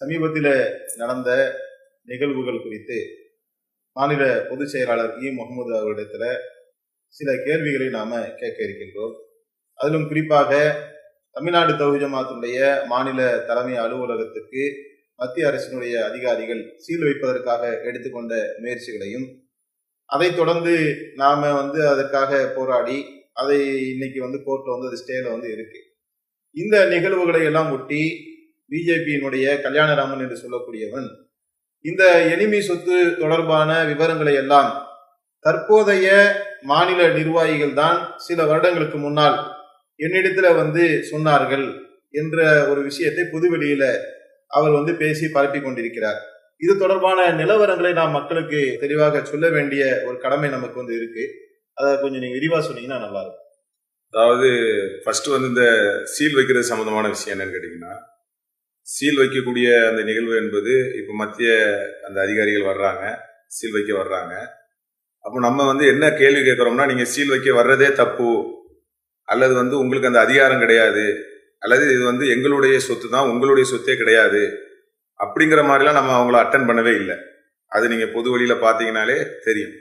சமீபத்தில் நடந்த நிகழ்வுகள் குறித்து மாநில பொதுச் செயலாளர் முகமது அவர்களிடத்துல சில கேள்விகளை நாம கேட்க இருக்கின்றோம். அதிலும் குறிப்பாக தமிழ்நாடு தௌஹீத் ஜமாத்துடைய மாநில தலைமை அலுவலகத்துக்கு மத்திய அரசினுடைய அதிகாரிகள் சீல் வைப்பதற்காக எடுத்துக்கொண்ட முயற்சிகளையும், அதை தொடர்ந்து நாம அதற்காக போராடி அதை இன்னைக்கு கோர்ட்ல அது ஸ்டேல இருக்கு. இந்த நிகழ்வுகளை எல்லாம் ஒட்டி பிஜேபியினுடைய கல்யாணராமன் என்று சொல்லக்கூடியவன் இந்த எனிமி சொத்து தொடர்பான விவரங்களை எல்லாம் தற்போதைய மாநில நிர்வாகிகள் தான் சில வருடங்களுக்கு முன்னால் என்னிடத்துல சொன்னார்கள் என்ற ஒரு விஷயத்தை பொதுவெளியில அவர் பேசி பரப்பி கொண்டிருக்கிறார். இது தொடர்பான நிலவரங்களை நாம் மக்களுக்கு தெளிவாக சொல்ல வேண்டிய ஒரு கடமை நமக்கு இருக்கு. அதை கொஞ்சம் நீங்க விரிவா சொன்னீங்கன்னா நல்லா இருக்கும். அதாவது ஃபர்ஸ்ட் இந்த சீல் வைக்கிறது சம்பந்தமான விஷயம் என்னன்னு கேட்டீங்கன்னா, சீல் வைக்கக்கூடிய அந்த நிகழ்வு என்பது இப்போ மத்திய அந்த அதிகாரிகள் வர்றாங்க, சீல் வைக்க வர்றாங்க. அப்போ நம்ம என்ன கேள்வி கேட்குறோம்னா, நீங்க சீல் வைக்க வர்றதே தப்பு, அல்லது உங்களுக்கு அந்த அதிகாரம் கிடையாது, அல்லது இது எங்களுடைய சொத்து தான், உங்களுடைய சொத்தே கிடையாது அப்படிங்கிற மாதிரிலாம் நம்ம அவங்கள அட்டன் பண்ணவே இல்லை. அது நீங்க பொது வழியில பார்த்தீங்கன்னாலே தெரியும்.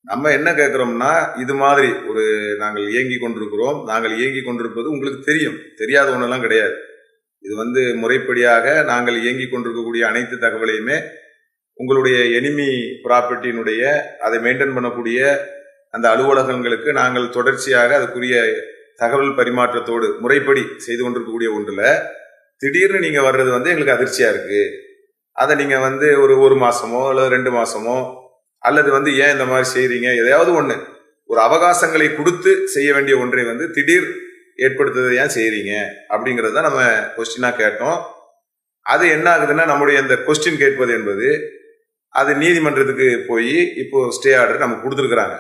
நம்ம என்ன கேட்குறோம்னா, இது மாதிரி ஒரு நாங்கள் இயங்கி கொண்டிருக்கிறோம், நாங்கள் இயங்கி கொண்டிருப்பது உங்களுக்கு தெரியும், தெரியாத ஒன்றெல்லாம் கிடையாது. இது முறைப்படியாக நாங்கள் இயங்கி கொண்டிருக்கக்கூடிய அனைத்து தகவலையுமே உங்களுடைய எனிமி ப்ராப்பர்ட்டியினுடைய அதை மெயின்டைன் பண்ணக்கூடிய அந்த அலுவலகங்களுக்கு நாங்கள் தொடர்ச்சியாக அதுக்குரிய தகவல் பரிமாற்றத்தோடு முறைப்படி செய்து கொண்டிருக்கக்கூடிய ஒன்றில் திடீர்னு நீங்க வர்றது எங்களுக்கு அதிர்ச்சியா இருக்கு. அதை நீங்க ஒரு மாசமோ அல்லது 2 மாசமோ அல்லது ஏன் இந்த மாதிரி செய்றீங்க, எதையாவது ஒண்ணு ஒரு அவகாசங்களை கொடுத்து செய்ய வேண்டிய ஒன்றை திடீர் ஏற்படுத்துவதை ஏன் செய்றீங்க அப்படிங்கறத நம்ம கொஸ்டினா கேட்டோம். அது என்ன ஆகுதுன்னா, நம்முடைய இந்த கொஸ்டின் கேட்பது என்பது அது நீதிமன்றத்துக்கு போய் இப்போ ஸ்டே ஆர்டர் நமக்கு கொடுத்துருக்காங்க.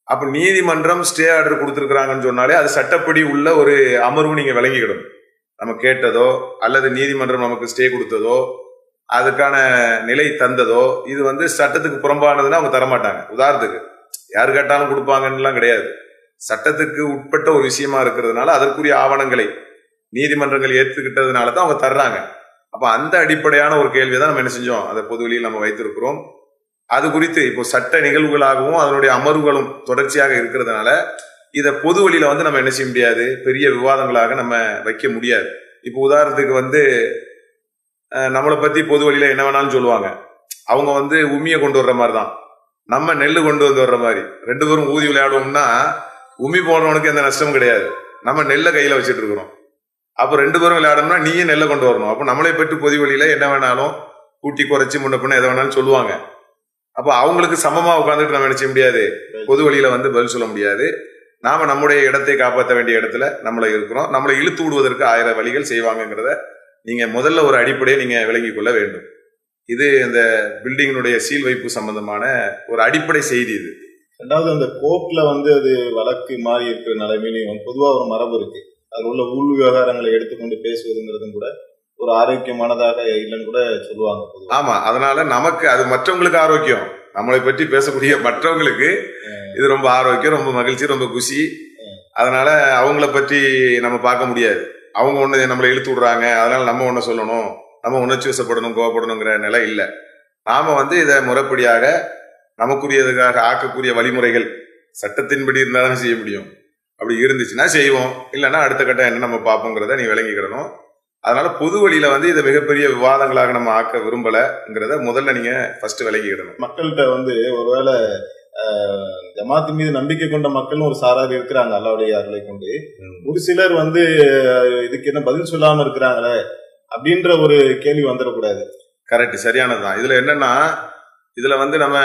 அப்ப நீதிமன்றம் ஸ்டே ஆர்டர் கொடுத்துருக்காங்கன்னு சொன்னாலே அது சட்டப்படி உள்ள ஒரு அமர்வு நீங்க விளங்கிக்கிடும். நம்ம கேட்டதோ அல்லது நீதிமன்றம் நமக்கு ஸ்டே கொடுத்ததோ அதுக்கான நிலை தந்ததோ இது சட்டத்துக்கு புறம்பானதுன்னா அவங்க தரமாட்டாங்க. உதாரணத்துக்கு யாரு கேட்டாலும் கொடுப்பாங்கன்னு கிடையாது. சட்டத்துக்கு உட்பட்ட ஒரு விஷயமா இருக்கிறதுனால அதற்குரிய ஆவணங்களை நீதிமன்றங்கள் ஏற்றுக்கிட்டதுனால தான் அவங்க தர்றாங்க. அப்ப அந்த அடிப்படையான ஒரு கேள்வியை தான் நம்ம என்ன செஞ்சோம், அதை பொதுவெளியில் நம்ம வைத்திருக்கிறோம். அது குறித்து இப்போ சட்ட நிகழ்வுகளாகவும் அதனுடைய அமர்வுகளும் தொடர்ச்சியாக இருக்கிறதுனால இதை பொது வழியில நம்ம என்ன செய்ய முடியாது, பெரிய விவாதங்களாக நம்ம வைக்க முடியாது. இப்போ உதாரணத்துக்கு நம்மளை பத்தி பொது வழியில என்ன வேணாலும் சொல்லுவாங்க. அவங்க உமியை கொண்டு வர்ற மாதிரி தான், நம்ம நெல் கொண்டு வர்ற மாதிரி. 2 பேரும் ஊதி விளையாடுவோம்னா உமி போடுறவனுக்கு எந்த நஷ்டமும் கிடையாது, நம்ம நெல்லை கையில வச்சுட்டு இருக்கிறோம். அப்போ 2 பேரும் விளையாடணும்னா நீயே நெல்லை கொண்டு வரணும். அப்போ நம்மளை பற்றி பொது வழியில என்ன வேணாலும் கூட்டி குறைச்சி முன்ன பின்ன எதை வேணாலும் சொல்லுவாங்க. அப்ப அவங்களுக்கு சமமா உட்காந்துட்டு நம்ம நினைச்ச முடியாது, பொது வழியில பதில் சொல்ல முடியாது. நாம நம்முடைய இடத்தை காப்பாற்ற வேண்டிய இடத்துல நம்மள இருக்கிறோம். நம்மளை இழுத்து விடுவதற்கு 1000 வழிகள் செய்வாங்கிறத நீங்க முதல்ல ஒரு அடிப்படையை நீங்க விளங்கி கொள்ள வேண்டும். இது இந்த பில்டிங்கினுடைய சீல் வைப்பு சம்பந்தமான ஒரு அடிப்படை செய்தி. இது ரெண்டாவது, அந்த கோர்ட்ல அது வழக்கு மாறி இருக்கிற நிலைமையிலும் பொதுவா ஒரு மரபு இருக்கு. அதில் உள்ள உள் விவகாரங்களை எடுத்துக்கொண்டு பேசுவதுங்கிறதும் கூட ஒரு ஆரோக்கியமானதாக இல்லைன்னு கூட சொல்லுவாங்க. ஆமா, அதனால நமக்கு அது மற்றவங்களுக்கு ஆரோக்கியம், நம்மளை பற்றி பேசக்கூடிய மற்றவங்களுக்கு இது ரொம்ப ஆரோக்கியம், ரொம்ப மகிழ்ச்சி, ரொம்ப குஷி. அதனால அவங்கள பற்றி நம்ம பார்க்க முடியாது. அவங்க ஒண்ணு நம்மளை இழுத்து விடுறாங்க, அதனால நம்ம ஒண்ணு சொல்லணும், நம்ம உணர்ச்சி வசப்படணும், கோவப்படணுங்கிற நிலை இல்லை. நாம இதை முறைப்படியாக நமக்குரியதுக்காக ஆக்கக்கூடிய வழிமுறைகள் சட்டத்தின்படி இருந்தாலும் செய்ய முடியும். அப்படி இருந்துச்சுன்னா செய்வோம், இல்லைன்னா அடுத்த கட்டம் என்ன நம்ம பார்ப்போங்கிறத நீ விளங்கிக்கிடணும். அதனால பொது வழியில இதை மிகப்பெரிய விவாதங்களாக நம்ம ஆக்க விரும்பலங்கிறத முதல்ல நீங்க ஃபர்ஸ்ட் விளங்கிக்கிடணும். மக்கள்கிட்ட ஒருவேளை ஜமாத்து மீது நம்பிக்கை கொண்ட மக்களும் ஒரு சாரார் இருக்கிறாங்க, அல்லாவுடைய அருளை கொண்டு. ஒரு சிலர் இதுக்கு என்ன பதில் சொல்லாம இருக்கிறாங்களே அப்படின்ற ஒரு கேள்வி வந்துடக்கூடாது. கரெக்ட், சரியானதுதான். இதுல என்னன்னா, இதுல நம்ம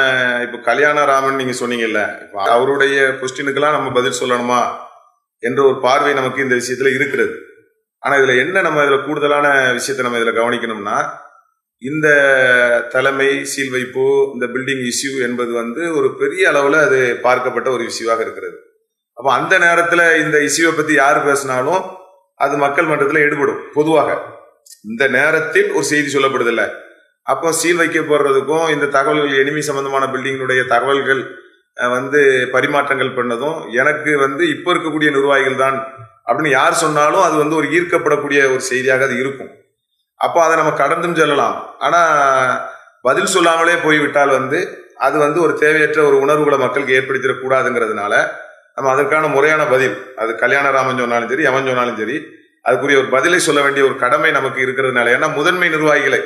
இப்ப கல்யாணராமன் நீங்க சொன்னீங்கல்ல, இப்ப அவருடைய கொஸ்டினுக்கெல்லாம் நம்ம பதில் சொல்லணுமா என்ற ஒரு பார்வை நமக்கு இந்த விஷயத்துல இருக்கிறது. ஆனா இதுல என்ன நம்ம இதுல கூடுதலான விஷயத்தை நம்ம இதுல கவனிக்கணும்னா, இந்த தலைமை சீல் வைப்பு, இந்த பில்டிங் இஷ்யூ என்பது ஒரு பெரிய அளவுல அது பார்க்கப்பட்ட ஒரு இஷ்யூவாக இருக்கிறது. அப்ப அந்த நேரத்துல இந்த இஷ்யூவை பத்தி யாரு பேசினாலும் அது மக்கள் மன்றத்துல ஈடுபடும். பொதுவாக இந்த நேரத்தில் ஒரு செய்தி சொல்லப்படுதில்ல, அப்போ சீல் வைக்க போடுறதுக்கும் இந்த தகவல்கள் எனிமி சம்பந்தமான பில்டிங்கினுடைய தகவல்கள் பரிமாற்றங்கள் பண்ணதும் எனக்கு இப்ப இருக்கக்கூடிய நிர்வாகிகள் தான் அப்படின்னு யார் சொன்னாலும் அது ஒரு ஈர்க்கப்படக்கூடிய ஒரு செய்தியாக அது இருக்கும். அப்போ அதை நம்ம கடந்தும் செல்லலாம். ஆனா பதில் சொல்லாமலே போய்விட்டால் அது ஒரு தேவையற்ற ஒரு உணர்வுகளை மக்களுக்கு ஏற்படுத்திடக்கூடாதுங்கிறதுனால நம்ம அதற்கான முறையான பதில், அது கல்யாணராமன் சொன்னாலும் சரி, எவன் சொன்னாலும் சரி, அதுக்குரிய ஒரு பதிலை சொல்ல வேண்டிய ஒரு கடமை நமக்கு இருக்கிறதுனால. ஏன்னா முதன்மை நிர்வாகிகளை,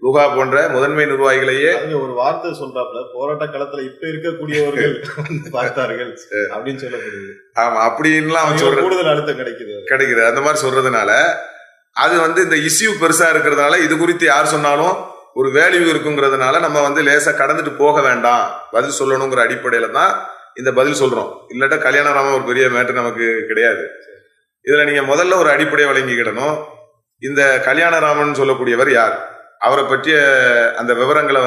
லுகா போன்ற முதன்மை நிர்வாகிகளையே ஒரு வார்த்தை சொல்றாப்ல, போராட்ட களத்துல இப்ப இருக்கக்கூடியவர்கள் பார்த்தார்கள் அப்படின்னு சொல்லப்படுது. ஆமா, அப்படின்லாம் சொல்ற கூடுதல் அழுத்தம் கிடைக்குது. அந்த மாதிரி சொல்றதுனால அது இந்த இஷ்யூ பெருசா இருக்கிறதுனால இது குறித்து யார் சொன்னாலும் ஒரு வேல்யூ இருக்குங்கிறதுனால நம்ம லேசா கடந்துட்டு போக வேண்டாம், பதில் சொல்லணுங்கிற அடிப்படையில தான் இந்த பதில் சொல்றோம். இல்லாட்டா கல்யாணராமன் ஒரு பெரிய மேட்டர் நமக்கு கிடையாது. இதுல நீங்க முதல்ல ஒரு அடிப்படையை வழங்கிக்கிடணும். இந்த கல்யாணராமன் சொல்லக்கூடியவர் யார், அவரை பற்றிய அந்த விவரங்களை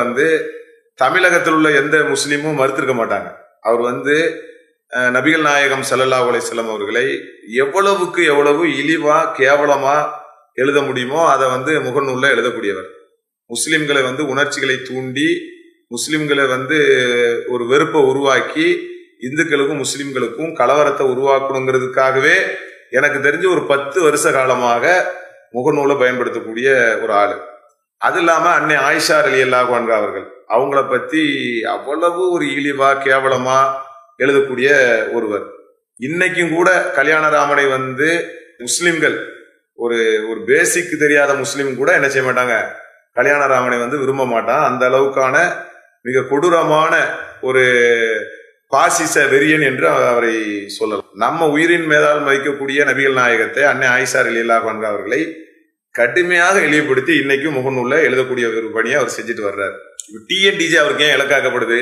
தமிழகத்தில் உள்ள எந்த முஸ்லீமும் மறுத்திருக்க மாட்டாங்க. அவர் நபிகள் நாயகம் ஸல்லல்லாஹு அலைஹி வஸல்லம் அவர்களை எவ்வளவுக்கு எவ்வளவு இழிவா கேவலமா எழுத முடியுமோ அதை முகநூல்ல எழுதக்கூடியவர். முஸ்லிம்களை உணர்ச்சிகளை தூண்டி, முஸ்லிம்களை ஒரு வெறுப்பை உருவாக்கி, இந்துக்களுக்கும் முஸ்லிம்களுக்கும் கலவரத்தை உருவாக்கணுங்கிறதுக்காகவே எனக்கு தெரிஞ்சு ஒரு 10 வருஷ காலமாக முகநூலை பயன்படுத்தக்கூடிய ஒரு ஆளு. அது இல்லாம அன்னை ஆயிஷா ரலியல்லாஹு அன்ஹா அவர்கள், அவங்கள பத்தி அவ்வளவு ஒரு இழிவா கேவலமா எழுதக்கூடிய ஒருவர். இன்னைக்கும் கூட கல்யாணராமனை முஸ்லிம்கள் ஒரு ஒரு பேசிக் தெரியாத முஸ்லிம் கூட என்ன செய்ய மாட்டாங்க, கல்யாணராமனை விரும்ப மாட்டான். அந்த அளவுக்கான மிக கொடூரமான ஒரு பாசிச வெறியன் என்று அவரை சொல்லலாம். நம்ம உயிரின் மேலால் வைக்கக்கூடிய நபிகள் நாயகத்தை, அன்னை ஆயிஷா ரலியல்லாஹு அன்ஹா அவர்களை கடுமையாக இழிவுபடுத்தி இன்னைக்கும் முகநூல்ல எழுதக்கூடிய ஒரு பணியை அவர் செஞ்சுட்டு வர்றாரு. இப்போ டிஎன்டிஜே அவருக்கு ஏன் இலக்காக்கப்படுது,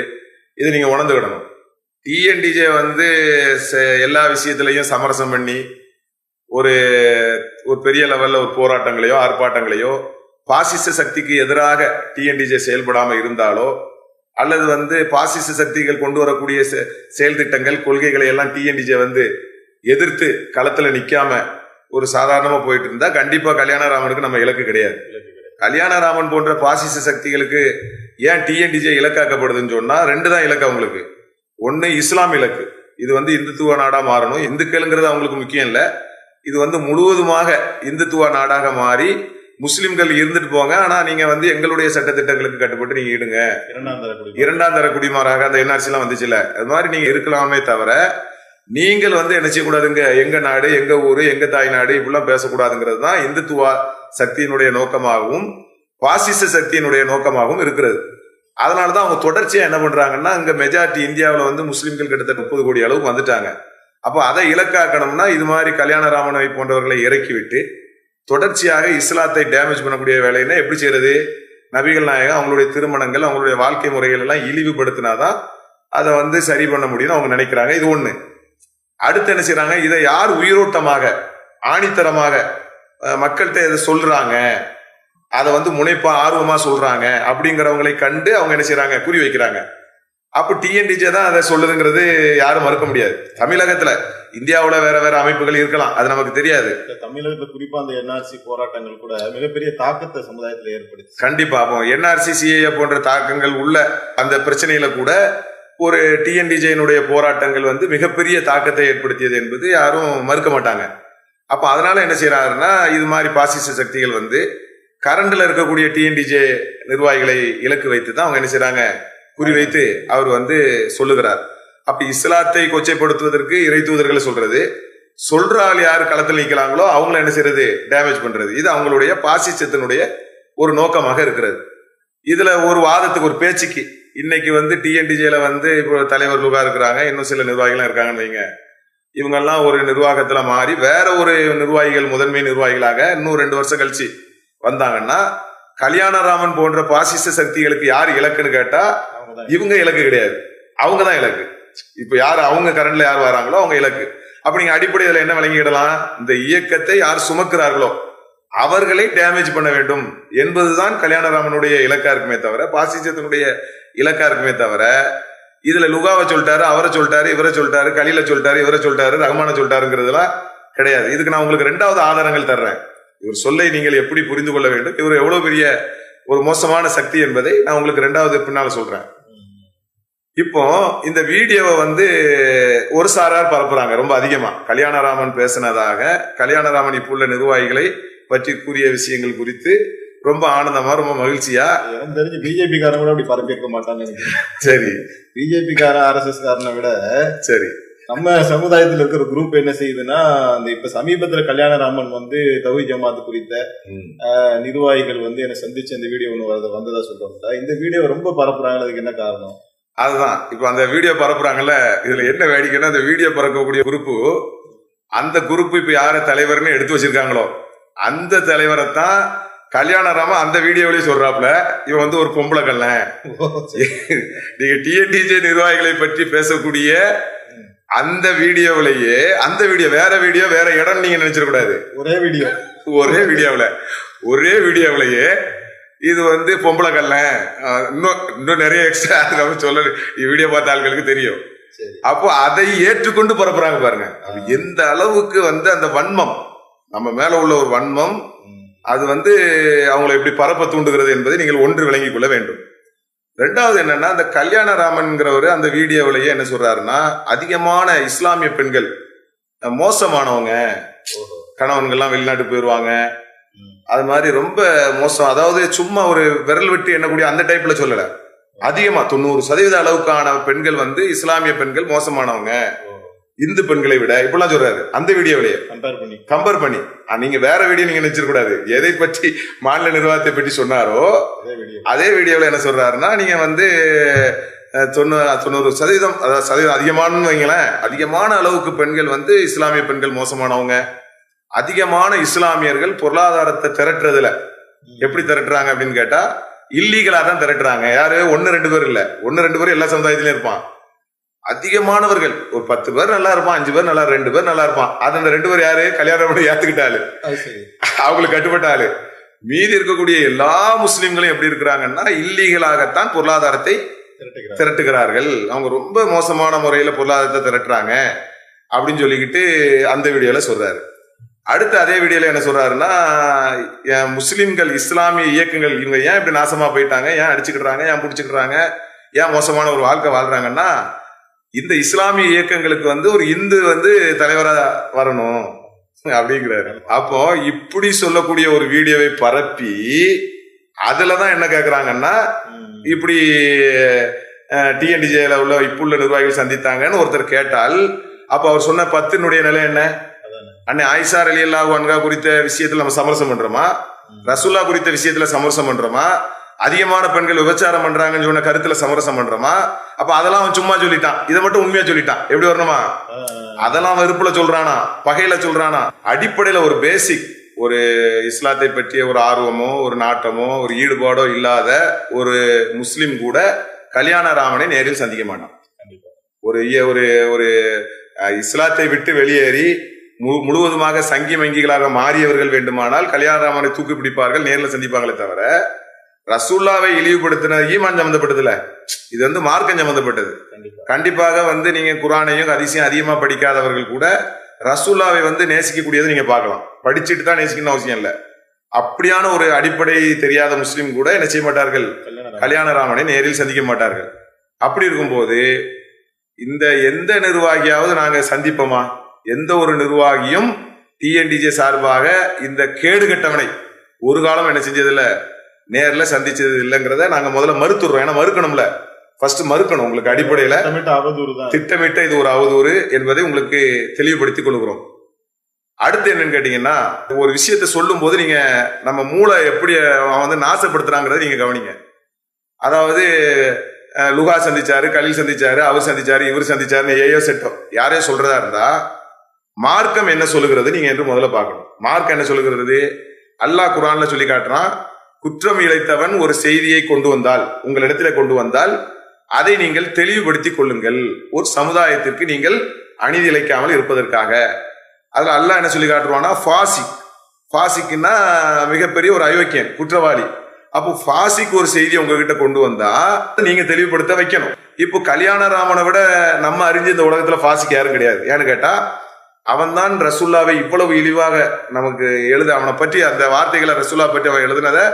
இது நீங்க உணர்ந்துக்கிடணும். டிஎன்டிஜே எல்லா விஷயத்திலையும் சமரசம் பண்ணி ஒரு பெரிய லெவல்ல ஒரு போராட்டங்களையோ ஆர்ப்பாட்டங்களையோ, பாசிச சக்திக்கு எதிராக டிஎன்டிஜே செயல்படாம இருந்தாலோ, அல்லது பாசிச சக்திகள் கொண்டு வரக்கூடிய செயல் திட்டங்கள் கொள்கைகளை எல்லாம் டிஎன்டிஜே எதிர்த்து களத்துல நிக்காம ஒரு சாதாரணமா போயிட்டு இருந்தா கண்டிப்பா கல்யாணராமனுக்கு நம்ம இலக்கு கிடையாது. கல்யாணராமன் போன்ற பாசிச சக்திகளுக்கு ஏன் டிஎன்டிஜே இலக்காக்கப்படுதுன்னு சொன்னா 2 தான் இலக்கு அவங்களுக்கு. ஒன்னு இஸ்லாம் இலக்கு, இது இந்துத்துவ நாடா மாறணும். இந்துக்களுங்கிறது அவங்களுக்கு முக்கியம் இல்ல, இது முழுவதுமாக இந்துத்துவ நாடாக மாறி முஸ்லிம்கள் இருந்துட்டு போங்க, ஆனா நீங்க எங்களுடைய சட்டத்திட்டங்களுக்கு கட்டுப்பட்டு நீங்க இடுங்க, 2ஆம் தர குடிமாறாக அந்த என்ஆர்சி எல்லாம் வந்துச்சுல, அது மாதிரி நீங்க இருக்கலாமே தவிர நீங்கள் என்ன செய்யக்கூடாதுங்க, எங்க நாடு எங்க ஊரு எங்க தாய் நாடு இப்படிலாம் பேசக்கூடாதுங்கிறது தான் இந்துத்துவ சக்தியினுடைய நோக்கமாகவும் பாசிச சக்தியினுடைய நோக்கமாகவும் இருக்கிறது. அதனாலதான் அவங்க தொடர்ச்சியா என்ன பண்றாங்கன்னா, இங்க மெஜாரிட்டி இந்தியாவில் முஸ்லிம்கள் கிட்டத்தட்ட 30 கோடி அளவுக்கு வந்துட்டாங்க. அப்போ அதை இலக்காக்கணும்னா இது மாதிரி கல்யாணராமனை போன்றவர்களை இறக்கி விட்டு தொடர்ச்சியாக இஸ்லாத்தை டேமேஜ் பண்ணக்கூடிய வேலைன்னா எப்படி செய்யறது? நபிகள் நாயகம் அவங்களுடைய திருமணங்கள், அவங்களுடைய வாழ்க்கை முறைகள் எல்லாம் இழிவுபடுத்தினாதான் அதை சரி பண்ண முடியும்னு அவங்க நினைக்கிறாங்க. இது ஒண்ணு. அடுத்து என்ன செய்யறாங்க, இதை யார் உயிரோட்டமாக ஆணித்தரமாக மக்கள்கிட்ட இதை சொல்றாங்க, அதை முனைப்பா ஆர்வமா சொல்றாங்க அப்படிங்கிறவங்களை கண்டு அவங்க என்ன செய்யறாங்க, குறி வைக்கிறாங்க. அப்ப டிஎன்டிஜே தான் அதை சொல்லுதுங்கிறது யாரும் மறுக்க முடியாது. தமிழகத்துல, இந்தியாவுல வேற வேற அமைப்புகள் இருக்கலாம், அது நமக்கு தெரியாது. தமிழகத்துல குறிப்பா அந்த என்ஆர்சி போராட்டங்கள் கூட மிகப்பெரிய தாக்கத்தை சமுதாயத்துல ஏற்படுத்தி. கண்டிப்பா. அப்போ என்ஆர்சி சிஏஏ போன்ற தாக்கங்கள் உள்ள அந்த பிரச்சனையில கூட ஒரு டிஎன்டிஜேனுடைய போராட்டங்கள் மிகப்பெரிய தாக்கத்தை ஏற்படுத்தியது என்பது யாரும் மறுக்க மாட்டாங்க. அப்ப அதனால என்ன செய்யறாருன்னா, இது மாதிரி பாசிச சக்திகள் கரண்ட்ல இருக்கக்கூடிய டிஎன்டிஜே நிர்வாகிகளை இலக்கு வைத்து தான் அவங்க என்ன செய்யறாங்க, குறிவைத்து அவர் சொல்லுகிறார். அப்ப இஸ்லாத்தை கொச்சைப்படுத்துவதற்கு இறை தூதர்களை சொல்ற ஆள் யாரு களத்தில் நிற்கிறாங்களோ அவங்கள என்ன செய்யறது, டேமேஜ் பண்றது. இது அவங்களுடைய பாசிசத்தினுடைய ஒரு நோக்கமாக இருக்கிறது. இதுல ஒரு வாதத்துக்கு ஒரு பேச்சுக்கு இன்னைக்கு டிஎன்டிஜேல இப்போ தலைவர் லுகா இருக்கிறாங்க, இன்னும் சில நிர்வாகிகள் இருக்காங்கன்னு வைங்க. இவங்கெல்லாம் ஒரு நிர்வாகத்துல மாறி வேற ஒரு நிர்வாகிகள் முதன்மை நிர்வாகிகளாக இன்னும் 2 வருஷம் கழிச்சு வந்தாங்கன்னா, கல்யாணராமன் போன்ற பாசிச சக்திகளுக்கு யார் இலக்குன்னு கேட்டா இவங்க இலக்கு கிடையாது, அவங்க தான் இலக்கு. இப்ப யார் அவங்க கரண்ட்ல யார் வராங்களோ அவங்க இலக்கு. அப்ப நீங்க அடிப்படையில் என்ன விளங்கிடலாம், இந்த இயக்கத்தை யார் சுமக்கிறார்களோ அவர்களை டேமேஜ் பண்ண வேண்டும் என்பதுதான் கல்யாணராமனுடைய இலக்கா இருக்குமே தவிர பாசிசத்தினுடைய இலக்கா இருக்குமே தவிர இதுல லுகாவை சொல்லிட்டாரு, அவரை சொல்லிட்டாரு, இவரை சொல்லிட்டாரு, கலீல சொல்லிட்டாரு, இவரை சொல்லிட்டாரு, ரஹ்மான சொல்லிட்டாருங்கிறதுலாம் கிடையாது. இதுக்கு நான் உங்களுக்கு 2வது ஆதாரங்கள் தர்றேன். இவர் சொல்லை நீங்கள் எப்படி புரிந்து கொள்ள வேண்டும், இவர் எவ்வளவு பெரிய ஒரு மோசமான சக்தி என்பதை நான் உங்களுக்கு 2வது பின்னால சொல்றேன். இப்போ இந்த வீடியோவை ஒரு சாரார் பரப்புறாங்க ரொம்ப அதிகமா. கல்யாணராமன் பேசினதாக, கல்யாணராமன் இப்போ உள்ள நிர்வாகிகளை பற்றி கூறிய விஷயங்கள் குறித்து ரொம்ப ஆனந்தமா ரொம்ப மகிழ்ச்சியா. எனக்கு தெரிஞ்சு பிஜேபி காரன் கூட அப்படி பரப்பியிருக்க மாட்டாங்க. சரி, பிஜேபி காரன் RSS காரனை விட சரி, நம்ம சமுதாயத்துல இருக்கிற குரூப் என்ன செய்யுதுன்னா, அந்த இப்ப சமீபத்துல கல்யாணராமன் வந்து தௌஹீத் ஜமாத் குறித்த நிர்வாகிகள் வந்து என்னை சந்திச்சு அந்த வீடியோ ஒண்ணு வந்ததா சொல்றாங்க. இந்த வீடியோ ரொம்ப பரப்புறாங்க, அதுக்கு என்ன காரணம்? அதுதான் இப்ப அந்த வீடியோ பரப்புறாங்கல்ல, இதுல என்ன வேடிக்கைன்னா அந்த வீடியோ பரப்பக்கூடிய குரூப்பு, அந்த குரூப் இப்ப யார தலைவர்னு எடுத்து வச்சிருக்காங்களோ அந்த தலைவரை தான் கல்யாணராமன் அந்த வீடியோவிலேயே சொல்றாப்ல, இவன் வந்து ஒரு பொம்பளை கள்ளன். நீங்க டிஎன்டிஜே நிர்வாகிகளை பற்றி பேசக்கூடிய அந்த வீடியோவிலேயே, அந்த வீடியோ வேற இடம் நீங்க நினைச்சிடக்கூடாது. ஒரே வீடியோவிலேயே இது வந்து பொம்பளை கள்ளன், இன்னும் நிறைய எக்ஸ்ட்ரா சொல்ல வீடியோ பார்த்த ஆட்களுக்கு தெரியும். அப்போ அதை ஏற்றுக்கொண்டு பரப்புறாங்க பாருங்க. எந்த அளவுக்கு வந்து அந்த வன்மம், நம்ம மேல உள்ள ஒரு வன்மம், அது வந்து அவங்களை எப்படி பரப்ப தூண்டுகிறது என்பதை நீங்கள் ஒன்று விளங்கிக் கொள்ள வேண்டும். ரெண்டாவது என்னன்னா, அந்த கல்யாணராமன்கிறவர் அந்த வீடியோவிலேயே என்ன சொல்றாருன்னா, அதிகமான இஸ்லாமிய பெண்கள் மோசமானவங்க, கணவன்கள்லாம் வெளிநாட்டு போயிடுவாங்க, அது மாதிரி ரொம்ப மோசம். அதாவது சும்மா ஒரு விரல் விட்டு எண்ணக்கூடிய அந்த டைப்ல சொல்லல, அதிகமா 90% அளவுக்கான பெண்கள் வந்து இஸ்லாமிய பெண்கள் மோசமானவங்க இந்து பெண்களை விட இப்பெல்லாம் சொல்றாரு. அந்த வீடியோவிலேயே கம்பேர் பண்ணி நீங்க வேற வீடியோ நீங்க நினைச்சிடக்கூடாது. எதை பற்றி மாநில நிர்வாகத்தை பற்றி சொன்னாரோ அதே வீடியோவில் என்ன சொல்றாருன்னா, நீங்க வந்து 90% அதாவது சதவீதம் அதிகமானு வைங்களேன், அதிகமான அளவுக்கு பெண்கள் வந்து இஸ்லாமிய பெண்கள் மோசமானவங்க. அதிகமான இஸ்லாமியர்கள் பொருளாதாரத்தை திரட்டுறதுல எப்படி திரட்டுறாங்க அப்படின்னு கேட்டா, இல்லீகலா தான் திரட்டுறாங்க. யாரு? 1-2 பேர் இல்ல, 1-2 பேர் எல்லா சமுதாயத்திலும் இருப்பான். அதிகமானவர்கள் ஒரு 10 பேர் நல்லா இருப்பான், 5 பேர் நல்லா, 2 பேர் நல்லா இருப்பான். அது அந்த 2 பேர் யாரு? கல்யாணம் ஏத்துக்கிட்டாரு, அவங்களுக்கு கட்டுப்பட்ட ஆளு. மீதி இருக்கக்கூடிய எல்லா முஸ்லிம்களும் எப்படி இருக்கிறாங்கன்னா, இல்லீகலாகத்தான் பொருளாதாரத்தை திரட்டுகிறார்கள். அவங்க ரொம்ப மோசமான முறையில பொருளாதாரத்தை திரட்டுறாங்க அப்படின்னு சொல்லிக்கிட்டு அந்த வீடியோல சொல்றாரு. அடுத்து அதே வீடியோல என்ன சொல்றாருன்னா, முஸ்லிம்கள் இஸ்லாமிய இயக்கங்கள் இவங்க ஏன் இப்படி நாசமா போயிட்டாங்க, ஏன் அடிச்சுக்கிறாங்க, ஏன் பிடிச்சுக்கிறாங்க, ஏன் மோசமான ஒரு வாழ்க்கை வாழ்றாங்கன்னா, இந்த இஸ்லாமிய இயக்கங்களுக்கு வந்து ஒரு இந்து வந்து தலைவரா வரணும் அப்படிங்கிறாரு. அப்போ இப்படி சொல்லக்கூடிய ஒரு வீடியோவை பரப்பி அதுலதான் என்ன கேக்குறாங்கன்னா, இப்படி டிஎன்டிஜேல உள்ள இப்புள்ள நிர்வாகிகள் சந்தித்தாங்கன்னு ஒருத்தர் கேட்டால், அப்ப அவர் சொன்ன 10னுடைய நிலை என்ன? அன்னை ஆயிஷா ரலியல்லாஹு அன்ஹா குறித்த விஷயத்துல நம்ம சமரசம் பண்றோமா? ரசூல்லா குறித்த விஷயத்துல சமரசம் பண்றோமா? அதிகமான பெண்கள் விபச்சாரம் பண்றாங்கன்னு சொன்ன கருத்துல சமரசம் பண்றோமா? அப்ப அதெல்லாம் அவன் சும்மா சொல்லிட்டான், இதை மட்டும் உண்மையா சொல்லிட்டான். எப்படி வரணுமா? அதெல்லாம் வெறுப்புல சொல்றானா, பகையில சொல்றானா? அடிப்படையில ஒரு பேசிக், ஒரு இஸ்லாத்தை பற்றிய ஒரு ஆர்வமோ ஒரு நாட்டமோ ஒரு ஈடுபாடோ இல்லாத ஒரு முஸ்லிம் கூட கல்யாணராமனை நேரில் சந்திக்க மாட்டான். ஒரு ஒரு இஸ்லாத்தை விட்டு வெளியேறி முழுவதுமாக சங்கி மங்கிகளாக மாறியவர்கள் வேண்டுமானால் கல்யாணராமனை தூக்கி பிடிப்பார்கள், நேரில் சந்திப்பாங்களே தவிர, ரசூல்லாவை இழிவுபடுத்தின ஈமான் சம்பந்தப்பட்டதுல இது வந்து மார்க்கம் சம்பந்தப்பட்டது. கண்டிப்பாக வந்து நீங்க குரானையும் ஹதீஸையும் அதிகமா படிக்காதவர்கள் கூட ரசூல்லாவை வந்து நேசிக்கக்கூடியது நீங்க பார்க்கலாம். படிச்சுட்டு தான் நேசிக்கணும் அவசியம் இல்லை. அப்படியான ஒரு அடிப்படை தெரியாத முஸ்லீம் கூட என்ன செய்ய மாட்டார்கள்? கல்யாணராமனை நேரில் சந்திக்க மாட்டார்கள். அப்படி இருக்கும்போது இந்த எந்த நிர்வாகியாவது நாங்க சந்திப்போமா? எந்த ஒரு நிர்வாகியும் டிஎன்டிஜே சார்பாக இந்த கேடுகட்டவனை ஒரு காலம் என்ன செஞ்சதில்ல, நேர்ல சந்திச்சது இல்லைங்கிறத நாங்க முதல்ல மறுத்துறோம். ஏன்னா மறுக்கணும்ல, ஃபர்ஸ்ட் மறுக்கணும். உங்களுக்கு அடிப்படையில திட்டமிட்ட இது ஒரு அவதூறு என்பதை உங்களுக்கு தெளிவுபடுத்திக் கொள்கிறோம். அடுத்து என்னன்னு கேட்டீங்கன்னா, ஒரு விஷயத்த சொல்லும் போது நீங்க நம்ம மூளை எப்படி வந்து நாசப்படுத்துறாங்கிறத நீங்க கவனிங்க. அதாவது லுகா சந்திச்சாரு, கலீல் சந்திச்சாரு, அவர் சந்திச்சாரு, இவர் சந்திச்சாரு, ஏயோ செட்டோ யாரையோ சொல்றதா இருந்தா மார்க்கம் என்ன சொல்லுகிறது நீங்க என்று முதல்ல பார்க்கணும். மார்க்கம் என்ன சொல்லுகிறது? அல்லாஹ் குர்ஆன்ல சொல்லி காட்டுறான், குற்றம் இழைத்தவன் ஒரு செய்தியை கொண்டு வந்தால், உங்களிடத்துல கொண்டு வந்தால் அதை நீங்கள் தெளிவுபடுத்திக் கொள்ளுங்கள், ஒரு சமுதாயத்திற்கு நீங்கள் அநீதி இழைக்காமல் இருப்பதற்காக. அதுல அல்லாஹ் என்ன சொல்லி காட்டுவானா, ஃபாசிக்னா மிகப்பெரிய ஒரு அயோக்கியன், குற்றவாளி. அப்போ ஃபாசிக்கு ஒரு செய்தி உங்ககிட்ட கொண்டு வந்தா நீங்க தெளிவுபடுத்த வைக்கணும். இப்போ கல்யாணராமனை விட நம்ம அறிஞ்ச இந்த உலகத்துல ஃபாசிக் யாரும் கிடையாது. ஏன்னு கேட்டா, அவன் தான் ரசூல்லாவை இவ்வளவு இழிவாக நமக்கு அவனை பற்றி அந்த வார்த்தைகளை ரசூல்லா பற்றி அவன் எழுதினதை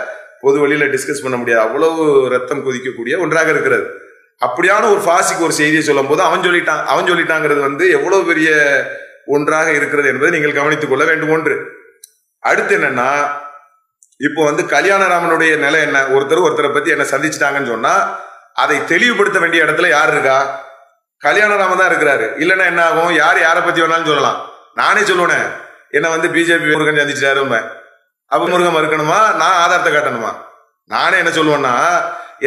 பொது வழியில டிஸ்கஸ் பண்ண முடியாது, அவ்வளவு ரத்தம் கொதிக்கக்கூடிய ஒன்றாக இருக்கிறது. அப்படியான ஒரு ஃபாசிக்கு ஒரு செய்தியை சொல்லும் போது அவன் சொல்லிட்டாங்கிறது வந்து எவ்வளவு பெரிய ஒன்றாக இருக்கிறது என்பதை நீங்கள் கவனித்துக் கொள்ள வேண்டும். ஒன்று. அடுத்து என்னன்னா, இப்போ வந்து கல்யாணராமனுடைய நிலை என்ன, ஒருத்தரை பத்தி என்ன சந்திச்சுட்டாங்கன்னு சொன்னா அதை தெளிவுபடுத்த வேண்டிய இடத்துல யார் இருக்கா? கல்யாணராமன் தான் இருக்கிறாரு. இல்லைன்னா என்ன ஆகும்? யாரை பத்தி வேணாலும் சொல்லலாம். நானே சொல்லுவேன், என்ன வந்து பிஜேபி முருகன் சந்திச்சிட்டாரு, அப்ப முருகன் மறுக்கணுமா? நான் ஆதாரத்தை காட்டணுமா? நானே என்ன சொல்லுவேன்னா,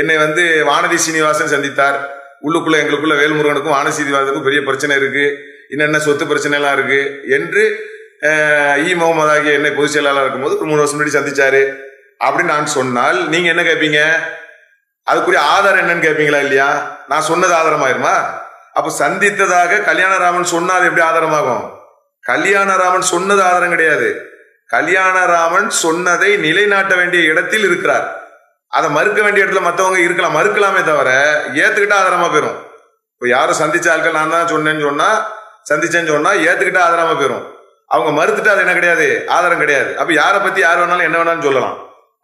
என்னை வந்து வானதி சீனிவாசன் சந்தித்தார், உள்ளுக்குள்ள எங்களுக்குள்ள வேல்முருகனுக்கும் வானதி சீனிவாசனுக்கும் பெரிய பிரச்சனை இருக்கு, என்னென்ன சொத்து பிரச்சனை எல்லாம் இருக்கு என்று முகமது ஆகிய என்னை பொதுச் செயலாளர் இருக்கும்போது 3 வருஷம் முன்னாடி சந்திச்சாரு அப்படின்னு நான் சொன்னால் நீங்க என்ன கேட்பீங்க? அதுக்குரிய ஆதாரம் என்னன்னு கேட்பீங்களா இல்லையா? நான் சொன்னது ஆதாரமாயிருமா? அப்ப சந்தித்ததாக கல்யாணராமன் சொன்னது எப்படி ஆதாரமாகும்? கல்யாணராமன் சொன்னது ஆதாரம் கிடையாது. கல்யாணராமன் சொன்னதை நிலைநாட்ட வேண்டிய இடத்தில் இருக்கிறார். அதை மறுக்க வேண்டிய இடத்துல மற்றவங்க இருக்கலாம், மறுக்கலாமே தவிர ஏத்துக்கிட்டா ஆதாரமா போயிடும். இப்ப யாரும் சந்திச்ச ஆட்கள் நான் தான் சொன்னேன்னு சொன்னா, சந்திச்சேன்னு சொன்னா ஏத்துக்கிட்டா ஆதாரமா போயிடும். அவங்க மறுத்துட்டு அது என்ன கிடையாது, ஆதாரம் கிடையாது. அப்ப யாரை பத்தி யார் வேணாலும் என்ன வேணாலும் சொல்லலாம்.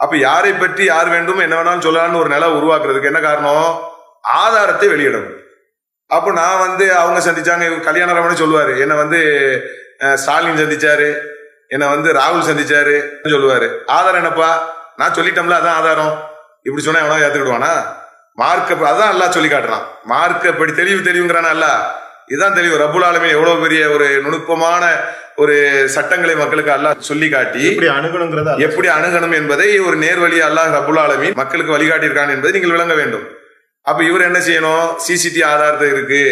அப்ப யாரை பற்றி யார் வேண்டும் என்ன வேணாலும் சொல்லலாம்னு ஒரு நிலை உருவாக்குறதுக்கு என்ன காரணம்? ஆதாரத்தை வெளியிடணும். அப்போ நான் வந்து அவங்க சந்திச்சாங்க, கல்யாணராமனே சொல்லுவாரு, என்ன வந்து ஸ்டாலின் சந்திச்சாரு, என்ன வந்து ராகுல் சந்திச்சாரு சொல்லுவாரு. ஆதாரம் என்னப்பா? நான் சொல்லிட்டோம்ல, அதான் ஆதாரம். இப்படி சொன்னா எவனா ஏத்துக்கிடுவானா? மார்க்க அதான் எல்லாம் சொல்லி காட்டுறான். மார்க்கப்படி தெளிவுங்கிறானா? அல்ல இதுதான் தெளிவு. ரப்புல் ஆலமீன் எவ்வளவு பெரிய ஒரு நுணுக்கமான ஒரு சட்டங்களை மக்களுக்கு அல்லாஹ் சொல்லி காட்டி எப்படி அணுகணும் என்பதை ஒரு நேர்வழி அல்லாஹ் ரப்புல் ஆலமீன் மக்களுக்கு வழிகாட்டி இருக்கான் என்பதை நீங்கள் விளங்க வேண்டும். அப்ப இவர் என்ன செய்யணும்? சிசிடிவி ஆதாரத்தை இருக்கு,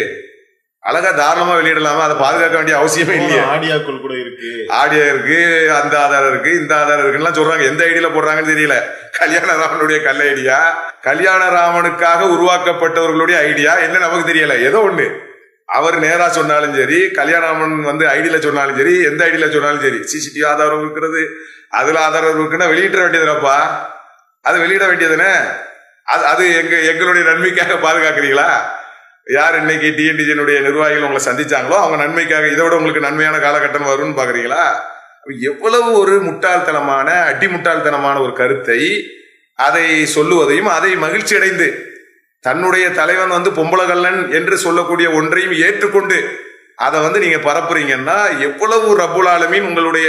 அழகா தாராளமா வெளியிடலாமா? அதை பாதுகாக்க வேண்டிய அவசியமே இல்லையா? ஆடியோக்கள் கூட இருக்கு, ஆடியோ இருக்கு, அந்த ஆதாரம் இருக்கு, இந்த ஆதாரம் இருக்குன்னு சொல்றாங்க. எந்த ஐடியில போடுறாங்கன்னு தெரியல. கல்யாணராமனுடைய கல்ல ஐடியா, கல்யாணராமனுக்காக உருவாக்கப்பட்டவர்களுடைய ஐடியா என்ன நமக்கு தெரியல. ஏதோ ஒண்ணு அவர் நேரா சொன்னாலும் சரி, கல்யாணராமன் வந்து ஐடியில சொன்னாலும் சரி, எந்த ஐடியில சொன்னாலும் சரி, சிசிடிவி ஆதாரம் இருக்கிறது, அதுல ஆதாரம் இருக்குன்னா வெளியிட வேண்டியதுனப்பா, அது வெளியிட வேண்டியதுன்னு. அது எங்களுடைய நன்மைக்காக பாதுகாக்கிறீங்களா? யார் இன்னைக்கு டிஎன்டிஜியினுடைய நிர்வாகிகள் உங்களை சந்திச்சாங்களோ அவங்க நன்மைக்காக, இதோட உங்களுக்கு நன்மையான காலகட்டம் வரும்னு பாக்குறீங்களா? எவ்வளவு ஒரு முட்டாள்தனமான அடிமுட்டாள்தனமான ஒரு கருத்தை அதை சொல்லுவதையும் அதை மகிழ்ச்சி அடைந்து தன்னுடைய தலைவன் வந்து பொம்பளகல்லன் என்று சொல்லக்கூடிய ஒன்றையும் ஏற்றுக்கொண்டு அதை வந்து நீங்க பரப்புறீங்கன்னா எவ்வளவு ரப்புல் ஆலமீன் உங்களுடைய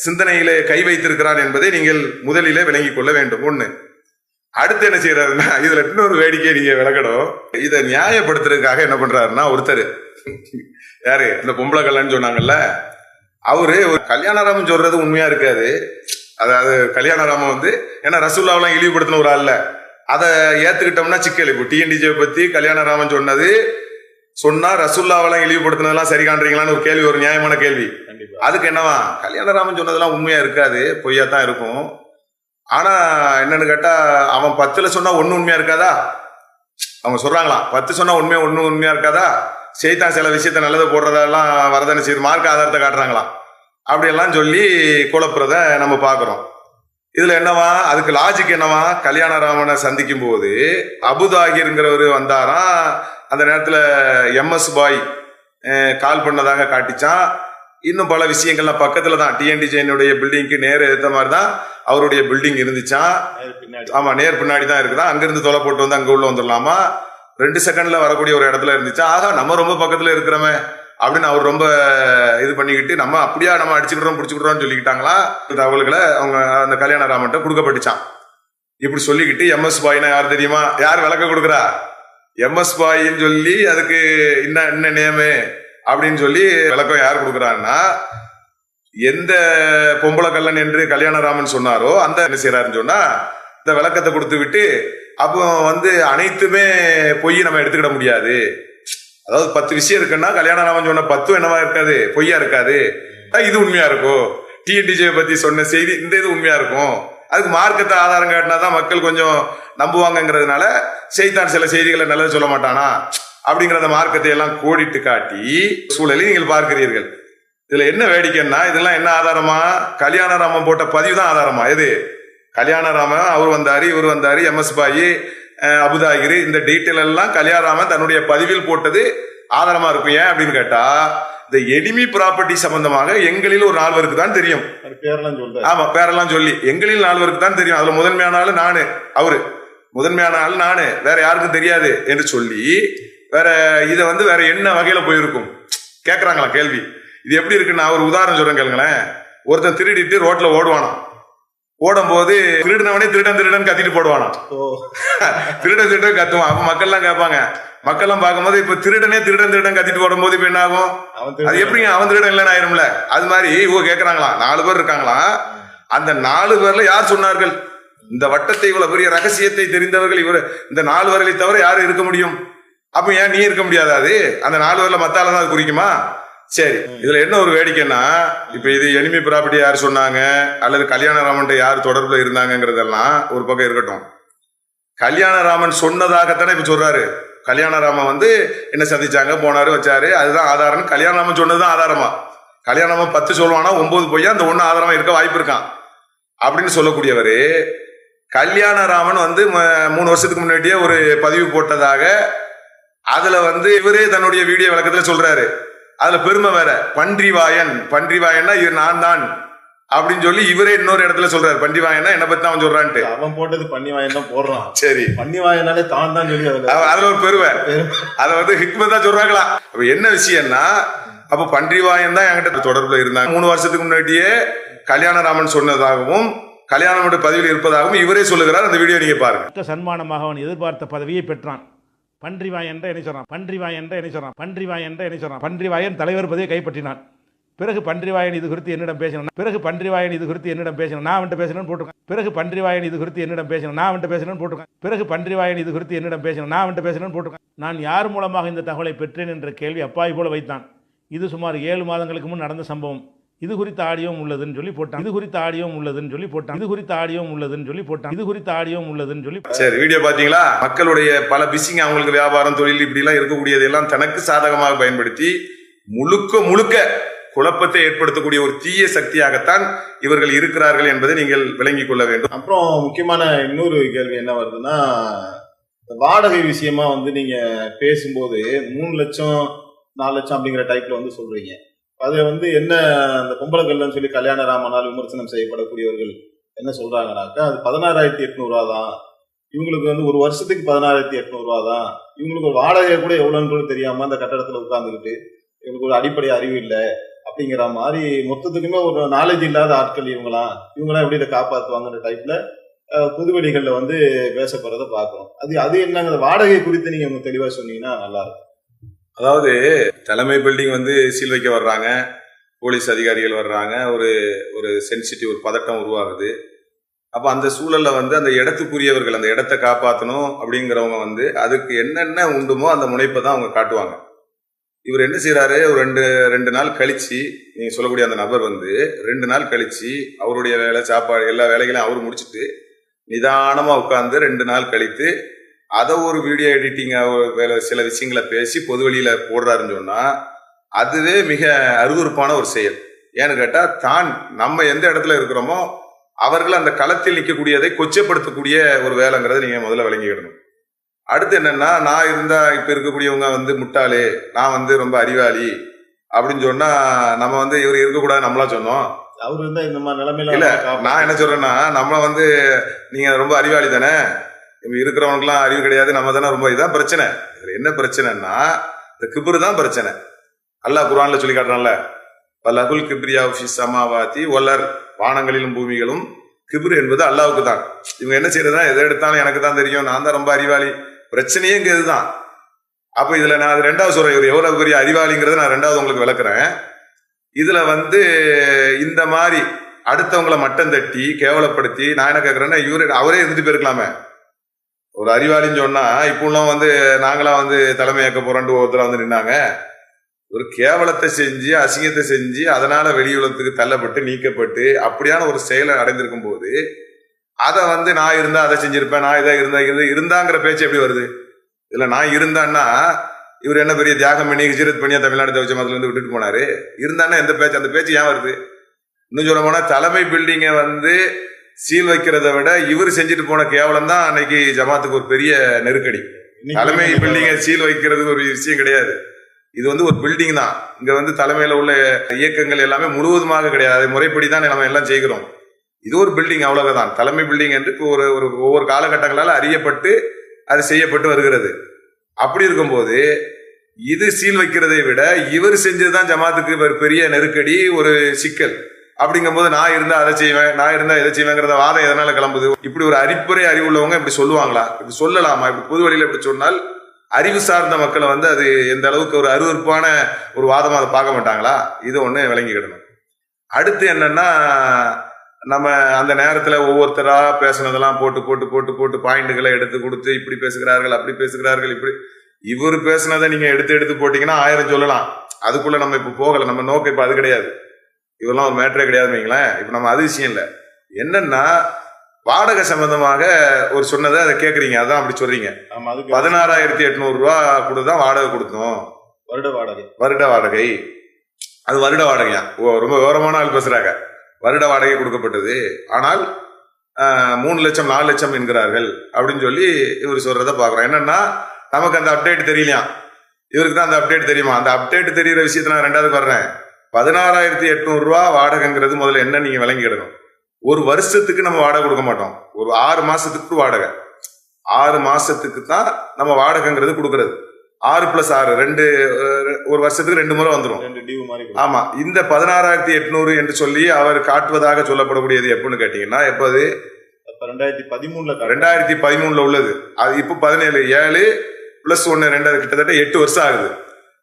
சிந்தனையிலே கை வைத்திருக்கிறான் என்பதை நீங்கள் முதலிலே விளங்கிக் கொள்ள வேண்டும். ஒண்ணு. அடுத்து என்ன செய்யறாருன்னா, இதுல இன்னொரு வேடிக்கை நீங்க விளக்கணும். இதை நியாயப்படுத்துறதுக்காக என்ன பண்றாருன்னா, ஒருத்தர் யாரு இந்த பொம்பளை கல்லன்னு சொன்னாங்கல்ல, அவரு ஒரு கல்யாணராமன் சொல்றது உண்மையா இருக்காது. அதாவது கல்யாணராமன் வந்து ஏன்னா ரசூல்லாவெல்லாம் இழிவுபடுத்தின ஒரு ஆள்ல, அதை ஏத்துக்கிட்டோம்னா சிக்கல். இப்போ டிஎன்டிஜியை பத்தி கல்யாணராமன் சொன்னா ரசூல்லாவெல்லாம் இழிவுபடுத்தினதெல்லாம் சரி காண்றீங்களான்னு ஒரு கேள்வி, ஒரு நியாயமான கேள்வி. அதுக்கு என்னவா, கல்யாணராமன் சொன்னதெல்லாம் உண்மையா இருக்காது, பொய்யா தான் இருக்கும். ஆனா என்னன்னு கேட்டா, அவன் 10ல சொன்னா 1 உண்மையா இருக்காதா? அவங்க சொல்றாங்களாம், 10 சொன்னா ஒண்ணு உண்மையா இருக்காதா? செய்தான் சில விஷயத்த நல்லதை போடுறதெல்லாம் வரதானே செய்யுது, மார்க்க ஆதாரத்தை காட்டுறாங்களாம். அப்படியெல்லாம் சொல்லி குழப்புறத நம்ம பாக்குறோம். இதுல என்னவா, அதுக்கு லாஜிக் என்னவா, கல்யாணராமனை சந்திக்கும் போது அபுதாகிர்ங்கிறவரு வந்தாராம். அந்த நேரத்துல எம்எஸ் பாய் கால் பண்ணதாக காட்டிச்சான். இன்னும் பல விஷயங்கள்லாம் பக்கத்துல தான் டிஎன்டிஜியினுடைய பில்டிங்க்கு நேர் எடுத்த மாதிரி தான் அவருடைய பில்டிங் இருந்துச்சான். ஆமா, நேர் பின்னாடி தான் இருக்குதான். அங்கிருந்து தொலை போட்டு வந்து அங்க உள்ள வந்துடலாமா, 2 செகண்ட்ல வரக்கூடிய ஒரு இடத்துல இருந்துச்சா. ஆகா, நம்ம ரொம்ப பக்கத்துல இருக்கிறோமே அப்படின்னு அவர் ரொம்ப இது பண்ணிக்கிட்டு, நம்ம அப்படியா நம்ம அடிச்சுக்கிட்டோம் பிடிச்சுக்கிட்டோம்னு சொல்லிக்கிட்டாங்களா. தகவல்களை அவங்க அந்த கல்யாணராமன்ட்ட கொடுக்கப்பட்டுச்சான். இப்படி சொல்லிக்கிட்டு எம்எஸ் பாய்னா யார் தெரியுமா? யார் விளக்க கொடுக்குறா? எம்எஸ் பாயின்னு சொல்லி அதுக்கு இன்ன நேமு அப்படின்னு சொல்லி விளக்கம் யார் கொடுக்குறான்னா, எந்த பொம்பளை கல்லன் என்று கல்யாணராமன் சொன்னாரோ அந்த என்ன செய்யறாருன்னு சொன்னா, இந்த விளக்கத்தை கொடுத்து விட்டு, அப்போ வந்து அனைத்துமே பொய் நம்ம எடுத்துக்கிட முடியாது. அதாவது 10 விஷயம் இருக்குன்னா கல்யாணராமன் சொன்ன 10 என்னவா இருக்காது, பொய்யா இருக்காது. இது உண்மையா இருக்கும். டிஎன்டிஜியை பத்தி சொன்ன செய்தி இந்த இது உண்மையா இருக்கும். அதுக்கு மார்க்கத்தை ஆதாரம் காட்டினாதான் மக்கள் கொஞ்சம் நம்புவாங்கிறதுனால செய்தான் சில செய்திகளை நல்லது சொல்ல மாட்டானா அப்படிங்கிற மார்க்கத்தை எல்லாம் கோடிட்டு காட்டி சூழலை நீங்கள் பார்க்கிறீர்கள். இதுல என்ன வேடிக்கைன்னா, இதெல்லாம் என்ன ஆதாரமா? கல்யாணராமன் போட்ட பதிவு தான் ஆதாரமா? எது? கல்யாணராமன் அவர் வந்தாரு, இவர் வந்தாரு, எம்எஸ் பாய், அபுதாகிர், இந்த டீட்டெயில் எல்லாம் கல்யாணராமன் தன்னுடைய பதிவில் போட்டது ஆதாரமா இருக்கும். ஏன் அப்படின்னு கேட்டா, இந்த எனிமி ப்ராப்பர்ட்டி சம்பந்தமாக எங்களில் ஒரு 4 பேருக்கு தான் தெரியும். ஆமா, பேரெல்லாம் சொல்லி எங்களில் 4 பேருக்கு தான் தெரியும். அதுல முதன்மையான ஆளு நானு, அவரு முதன்மையான ஆளு நானு, வேற யாருக்கும் தெரியாது என்று சொல்லி வேற இதை வந்து வேற என்ன வகையில போயிருக்கும் கேக்குறாங்களா கேள்வி. இது எப்படி இருக்குன்னு நான் ஒரு உதாரணம் சொல்றேன் கேளுங்களேன். ஒருத்தன் திருடிட்டு ரோட்ல ஓடுவானாம். போடும்போது திருடினவனே திருடன் கத்திட்டு போடுவானா. திருடன் கத்துவான். அப்ப மக்கள் எல்லாம் கேட்பாங்க. மக்கள் எல்லாம் பார்க்கும்போது இப்ப திருடன் கத்திட்டு போடும்போது இப்ப என்ன ஆகும்? அது எப்படிங்க அவன் திருடன் இல்லைன்னு ஆயிரும்ல. அது மாதிரி இவங்க கேட்கறாங்களாம், 4 பேர் இருக்காங்களாம். அந்த 4 பேர்ல யார் சொன்னார்கள்? இந்த வட்டத்தை இவ்வளவு பெரிய ரகசியத்தை தெரிந்தவர்கள் இவர். இந்த 4 பேர்களை தவிர யாரும் இருக்க முடியும்? அப்ப ஏன் நீ இருக்க முடியாது? அது அந்த 4 பேர்ல மத்தால தான் அது குறிக்குமா? சரி, இதுல என்ன ஒரு வேடிக்கைன்னா, இப்ப இது எனிமி ப்ராப்பர்ட்டி யார் சொன்னாங்க அல்லது கல்யாணராமன் யார் தொடர்புல இருந்தாங்கிறதெல்லாம் ஒரு பக்கம் இருக்கட்டும். கல்யாணராமன் சொன்னதாகத்தானே இப்ப சொல்றாரு. கல்யாணராமன் என்ன சந்திச்சாங்க, போனாரு, வச்சாரு, அதுதான் ஆதாரம். கல்யாணராமன் சொன்னதுதான் ஆதாரமா? கல்யாணராமன் 10 சொல்லுவானா 9 பொய்யா, அந்த 1 ஆதாரமா இருக்க வாய்ப்பு இருக்கான் அப்படின்னு சொல்லக்கூடியவரு. கல்யாணராமன் 3 வருஷத்துக்கு முன்னாடியே ஒரு பதிவு போட்டதாக அதுல இவரே தன்னுடைய வீடியோ விளக்கத்துல சொல்றாரு. அதுல பெருமை வேற. பன்றிவாயன்னா இது நான் தான் அப்படின்னு சொல்லி இவரே இன்னொரு இடத்துல சொல்றாரு. பன்றிவாயன்னா என்ன பத்தி அவன் சொல்றான்ட்டு. அவன் போட்டது பன்னிவாயன் தான் போடுறான். சரி, பன்னிவாயனாலே தான் தான் சொல்லி அதுல ஒரு பெருமை. அத ஹிக்மத் தான் சொல்றாங்களா? அப்ப என்ன விஷயம்னா, அப்ப பன்றிவாயன் தான் என்கிட்ட தொடர்புல இருந்தாங்க. 3 வருஷத்துக்கு முன்னாடியே கல்யாணராமன் சொன்னதாகவும் கல்யாணம் பதிவில் இருப்பதாகவும் இவரே சொல்லுகிறார். அந்த வீடியோ நீங்க பாருங்க. சன்மானமாக அவன் எதிர்பார்த்த பதவியை பெற்றான். பன்றிவாயன் பன்றிவாயன் தலைவர் பதவியை கைப்பற்றினான். பிறகு பன்றிவாயன் இது குறித்து என்னிடம் பேசினான். நான் அவன்கிட்ட பேசணும்னு போட்டுருக்கேன். பிறகு பன்றிவாயன் இது குறித்து என்னிடம் பேசணும்னு நான் யார் மூலமாக இந்த தகவலை பெற்றேன் என்ற கேள்வி அப்பாவி போல வைத்தான். இது சுமார் 7 மாதங்களுக்கு முன் நடந்த சம்பவம். இது குறித்த ஆடியோவும் உள்ளதுன்னு சொல்லி போட்டான். சரி, வீடியோ பாத்தீங்களா? மக்களுடைய பல பிசிங், அவங்களுக்கு வியாபாரம், தொழில் இப்படி எல்லாம் இருக்கக்கூடியது எல்லாம் தனக்கு சாதகமாக பயன்படுத்தி முழுக்க குழப்பத்தை ஏற்படுத்தக்கூடிய ஒரு தீய சக்தியாகத்தான் இவர்கள் இருக்கிறார்கள் என்பதை நீங்கள் விளங்கிக் கொள்ள வேண்டும். அப்புறம் முக்கியமான இன்னொரு கேள்வி என்ன வருதுன்னா, வாடகை விஷயமா நீங்க பேசும்போது 3 லட்சம் 4 லட்சம் அப்படிங்கிற டைப்ல சொல்றீங்க. அது என்ன அந்த பொம்பளைகள்னு சொல்லி கல்யாணராமனால் விமர்சனம் செய்யப்படக்கூடியவர்கள் என்ன சொல்றாங்கன்னாக்கா, அது 16,800 ரூபா தான். இவங்களுக்கு ஒரு வருஷத்துக்கு 16,800 ரூபா தான். இவங்களுக்கு ஒரு வாடகை கூட எவ்வளவுன்னு தெரியாம அந்த கட்டடத்துல உட்கார்ந்துக்கிட்டு இவங்களுக்கு ஒரு அடிப்படை அறிவு இல்லை அப்படிங்கிற மாதிரி மொத்தத்துக்குமே ஒரு நாலேஜ் இல்லாத ஆட்கள் இவங்களாம் எப்படி இதை காப்பாற்றுவாங்கன்ற டைப்ல புதுவெளிகள்ல பேசப்படுறத பாக்குறோம். அது என்னங்க வாடகை குறித்து நீங்க தெளிவா சொன்னீங்கன்னா நல்லா இருக்கும். அதாவது தலைமை பில்டிங் சீல் வைக்க வர்றாங்க, போலீஸ் அதிகாரிகள் வர்றாங்க, ஒரு சென்சிட்டிவ் ஒரு பதட்டம் உருவாகுது. அப்ப அந்த சூழல்ல அந்த இடத்துக்குரியவர்கள் அந்த இடத்தை காப்பாற்றணும் அப்படிங்கிறவங்க அதுக்கு என்னென்ன உண்டுமோ அந்த முனைப்பை தான் அவங்க காட்டுவாங்க. இவர் என்ன செய்யறாரு, ஒரு ரெண்டு நாள் கழிச்சு, நீங்க சொல்லக்கூடிய அந்த நபர் 2 நாள் கழிச்சு அவருடைய வேலை, சாப்பாடு, எல்லா வேலைகளையும் அவர் முடிச்சுட்டு நிதானமா உட்கார்ந்து 2 நாள் கழித்து அதை ஒரு வீடியோ எடிட்டிங் சில விஷயங்களை பேசி பொது வெளியில போடுறாருன்னு சொன்னா அதுவே மிக அருவருப்பான ஒரு செயல். ஏன்னு கேட்டா, தான் நம்ம எந்த இடத்துல இருக்கிறோமோ அவர்கள் அந்த களத்தில் நிற்கக்கூடியதை கொச்சப்படுத்தக்கூடிய ஒரு வேலைங்கிறத நீங்க முதல்ல விளங்கிக்கிடணும். அடுத்து என்னன்னா, நான் இருந்தா இப்ப இருக்கக்கூடியவங்க முட்டாளு, நான் ரொம்ப அறிவாளி அப்படின்னு சொன்னா நம்ம இவர் இருக்கக்கூடாது நம்மளா சொன்னோம். அவரு இருந்தா இந்த மாதிரி நிலைமையில இல்ல, நான் என்ன சொல்றேன்னா, நம்ம நீங்க ரொம்ப அறிவாளி தானே, இருக்கிறவனுக்குலாம் அறிவு கிடையாது, நம்ம தானே ரொம்ப. இதான் பிரச்சனை. இதுல என்ன பிரச்சனைன்னா, இந்த கிப்ரு தான் பிரச்சனை. அல்லாஹ் குர்ஆன்ல சொல்லி காட்டுறான்ல, வலகுல் கிப்ரியா ஃபி ஸமாவாதி வலர், வானங்களிலும் பூமிகளும் கிப்ரு என்பது அல்லாஹ்வுக்கு தான். இவங்க என்ன செய்யறதுன்னா, எதை எடுத்தாலும் எனக்கு தான் தெரியும், நான் தான் ரொம்ப அறிவாளி. பிரச்சனையே இங்க இதுதான். அப்ப இதுல நான் அது 2வது சொல்றேன், இவர் எவ்வளவு பெரிய அறிவாளிங்கிறத நான் 2வது உங்களுக்கு விளக்குறேன். இதுல இந்த மாதிரி அடுத்தவங்களை மட்டம் தட்டி கேவலப்படுத்தி நான் என்ன கேட்கறேன்னா, அவரே இருந்துட்டு போயிருக்கலாமே. ஒரு அறிவாளின்னு சொன்னா இப்பெல்லாம் நாங்களா தலைமையாக்க போறோம்னு ஒருத்தர் நின்னாங்க. ஒரு கேவலத்தை செஞ்சு அசிங்கத்தை செஞ்சு அதனால வெளியுலகத்துக்கு தள்ளப்பட்டு நீக்கப்பட்டு அப்படியான ஒரு செயலை அடைந்திருக்கும் போது அதை நான் இருந்தா அதை செஞ்சிருப்பேன், நான் இதை இருந்தாங்கிற பேச்சு எப்படி வருது? இதுல நான் இருந்தான்னா இவர் என்ன பெரிய தியாகம் பண்ணி ஹிஜ்ரத் பண்ணியா தமிழ்நாடு தவிச்ச மதத்துல விட்டுட்டு போனாரு? இருந்தான்னா எந்த பேச்சு? அந்த பேச்சு ஏன் வருது? இன்னும் சொல்ல போனா தலைமை பில்டிங்கை சீல் வைக்கிறத விட இவர் செஞ்சுட்டு போன கேவலம் தான் அன்னைக்கு ஜமாத்துக்கு ஒரு பெரிய நெருக்கடி. தலைமை பில்டிங்கை சீல் வைக்கிறது ஒரு விஷயம் கிடையாது. இது ஒரு பில்டிங் தான். இங்க தலைமையில உள்ள இயக்கங்கள் எல்லாமே முழுவதுமாக கிடையாது, முறைப்படி தான் நம்ம எல்லாம் செய்கிறோம். இது ஒரு பில்டிங், அவ்வளவுதான். தலைமை பில்டிங் என்று ஒவ்வொரு காலகட்டங்களால் அறியப்பட்டு அது செய்யப்பட்டு வருகிறது. அப்படி இருக்கும்போது இது சீல் வைக்கிறதை விட இவர் செஞ்சதுதான் ஜமாத்துக்கு பெரிய நெருக்கடி, ஒரு சிக்கல். அப்படிங்கும்போது நான் இருந்தா அதை செய்வேன், நான் இருந்தா இதை செய்வேங்கிறத வாதம் எதனால கிளம்புது? இப்படி ஒரு அறிவுரை அறிவுள்ளவங்க இப்படி சொல்லுவாங்களா? இப்படி சொல்லலாமா? இப்படி பொது வழியில இப்படி சொன்னால் அறிவு சார்ந்த மக்களை வந்து அது எந்த அளவுக்கு ஒரு அருவருப்பான ஒரு வாதமா அதை பார்க்க மாட்டாங்களா? இது ஒண்ணு விளங்கிக்கிடணும். அடுத்து என்னன்னா, நம்ம அந்த நேரத்துல ஒவ்வொருத்தரா பேசுனதெல்லாம் போட்டு போட்டு போட்டு போட்டு பாயிண்ட்களை எடுத்து கொடுத்து இப்படி பேசுகிறார்கள், அப்படி பேசுகிறார்கள், இப்படி இவர் பேசுனதை நீங்க எடுத்து எடுத்து போட்டீங்கன்னா 1000 சொல்லலாம். அதுக்குள்ள நம்ம இப்ப போகல. நம்ம நோக்கம் இப்ப அது கிடையாது. இதெல்லாம் ஒரு மேட்டரே கிடையாதுன்னு வைங்களேன். இப்ப நம்ம அது விஷயம் இல்லை. என்னன்னா, வாடகை சம்பந்தமாக ஒரு சொன்னதை அதை கேட்குறீங்க, அதான் அப்படி சொல்றீங்க. 16,800 ரூபா கூட தான் வாடகை கொடுத்தோம். வருட வாடகை. அது வருட வாடகையா? ரொம்ப விவரமான ஆள் பேசுறாங்க. வருட வாடகை கொடுக்கப்பட்டது. ஆனால் 3 லட்சம் 4 லட்சம் என்கிறார்கள் அப்படின்னு சொல்லி இவர் சொல்றதை பாக்குறோம். என்னன்னா, நமக்கு அந்த அப்டேட் தெரியலையா, இவருக்கு தான் அந்த அப்டேட் தெரியுமா? அந்த அப்டேட் தெரியுற விஷயத்த நான் ரெண்டாவது வர்றேன். 16,800 ரூபா வாடகைங்கிறது முதல்ல என்ன நீங்க விளங்கிடணும். ஒரு வருஷத்துக்கு நம்ம வாடகை கொடுக்க மாட்டோம். ஒரு 6 மாசத்துக்கு வாடகை. 6 மாசத்துக்கு தான் நம்ம வாடகைங்கிறது கொடுக்கறது. 6+6 2, ஒரு வருஷத்துக்கு 2 முறை வந்துடும். ஆமா. இந்த 16,800 என்று சொல்லி அவர் காட்டுவதாக சொல்லப்படக்கூடியது எப்பன்னு கேட்டீங்கன்னா, எப்ப அது 2013 உள்ளது. அது இப்ப 17 7 + 1 2 கிட்டத்தட்ட 8 வருஷம் ஆகுது.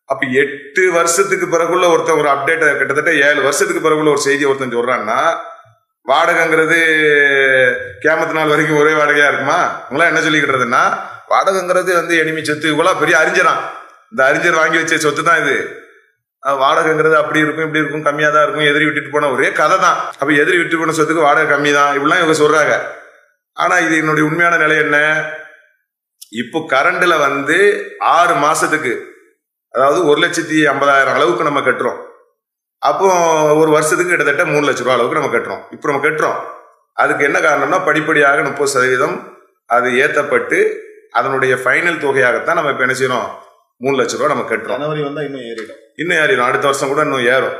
அப்ப 8 வருஷத்துக்கு பிறகுள்ள ஒருத்தன் ஒரு அப்டேட், கிட்டத்தட்ட 7 வருஷத்துக்கு பிறகுள்ள ஒரு செய்தி ஒருத்தன் சொல்றான்னா, வாடகைங்கிறது கேமத்து நாள் வரைக்கும் ஒரே வாடகையா இருக்குமா? உங்களா என்ன சொல்லிக்கிட்டதுன்னா, வாடகைங்கிறது வந்து எனிமி சொத்து. இவ்வளவு பெரிய அறிஞரான், இந்த அறிஞர் வாங்கி வச்ச சொத்து தான் இது. வாடகைங்கிறது அப்படி இருக்கும் இப்படி இருக்கும், கம்மியா தான் இருக்கும், எதிரி விட்டுட்டு போன ஒரே கதை தான். அப்ப எதிரி விட்டு போன சொத்துக்கு வாடகை கம்மி தான், இப்படிலாம் இவங்க சொல்றாங்க. ஆனா இது என்னுடைய உண்மையான நிலை என்ன? இப்போ கரண்ட்ல வந்து 6 மாசத்துக்கு, அதாவது 1,50,000 அளவுக்கு நம்ம கட்டுறோம். அப்போ ஒரு வருஷத்துக்கு கிட்டத்தட்ட 3 லட்ச ரூபா அளவுக்கு நம்ம கட்டுறோம். இப்போ நம்ம கட்டுறோம். அதுக்கு என்ன காரணம்னா, படிப்படியாக 30% அது ஏற்றப்பட்டு அதனுடைய ஃபைனல் தொகையாகத்தான் நம்ம இப்போ என்ன செய்யறோம், 3 லட்ச ரூபா நம்ம கட்டுறோம். ஜனவரி வந்தா இன்னும் ஏறிடும். அடுத்த வருஷம் கூட இன்னும் ஏறும்.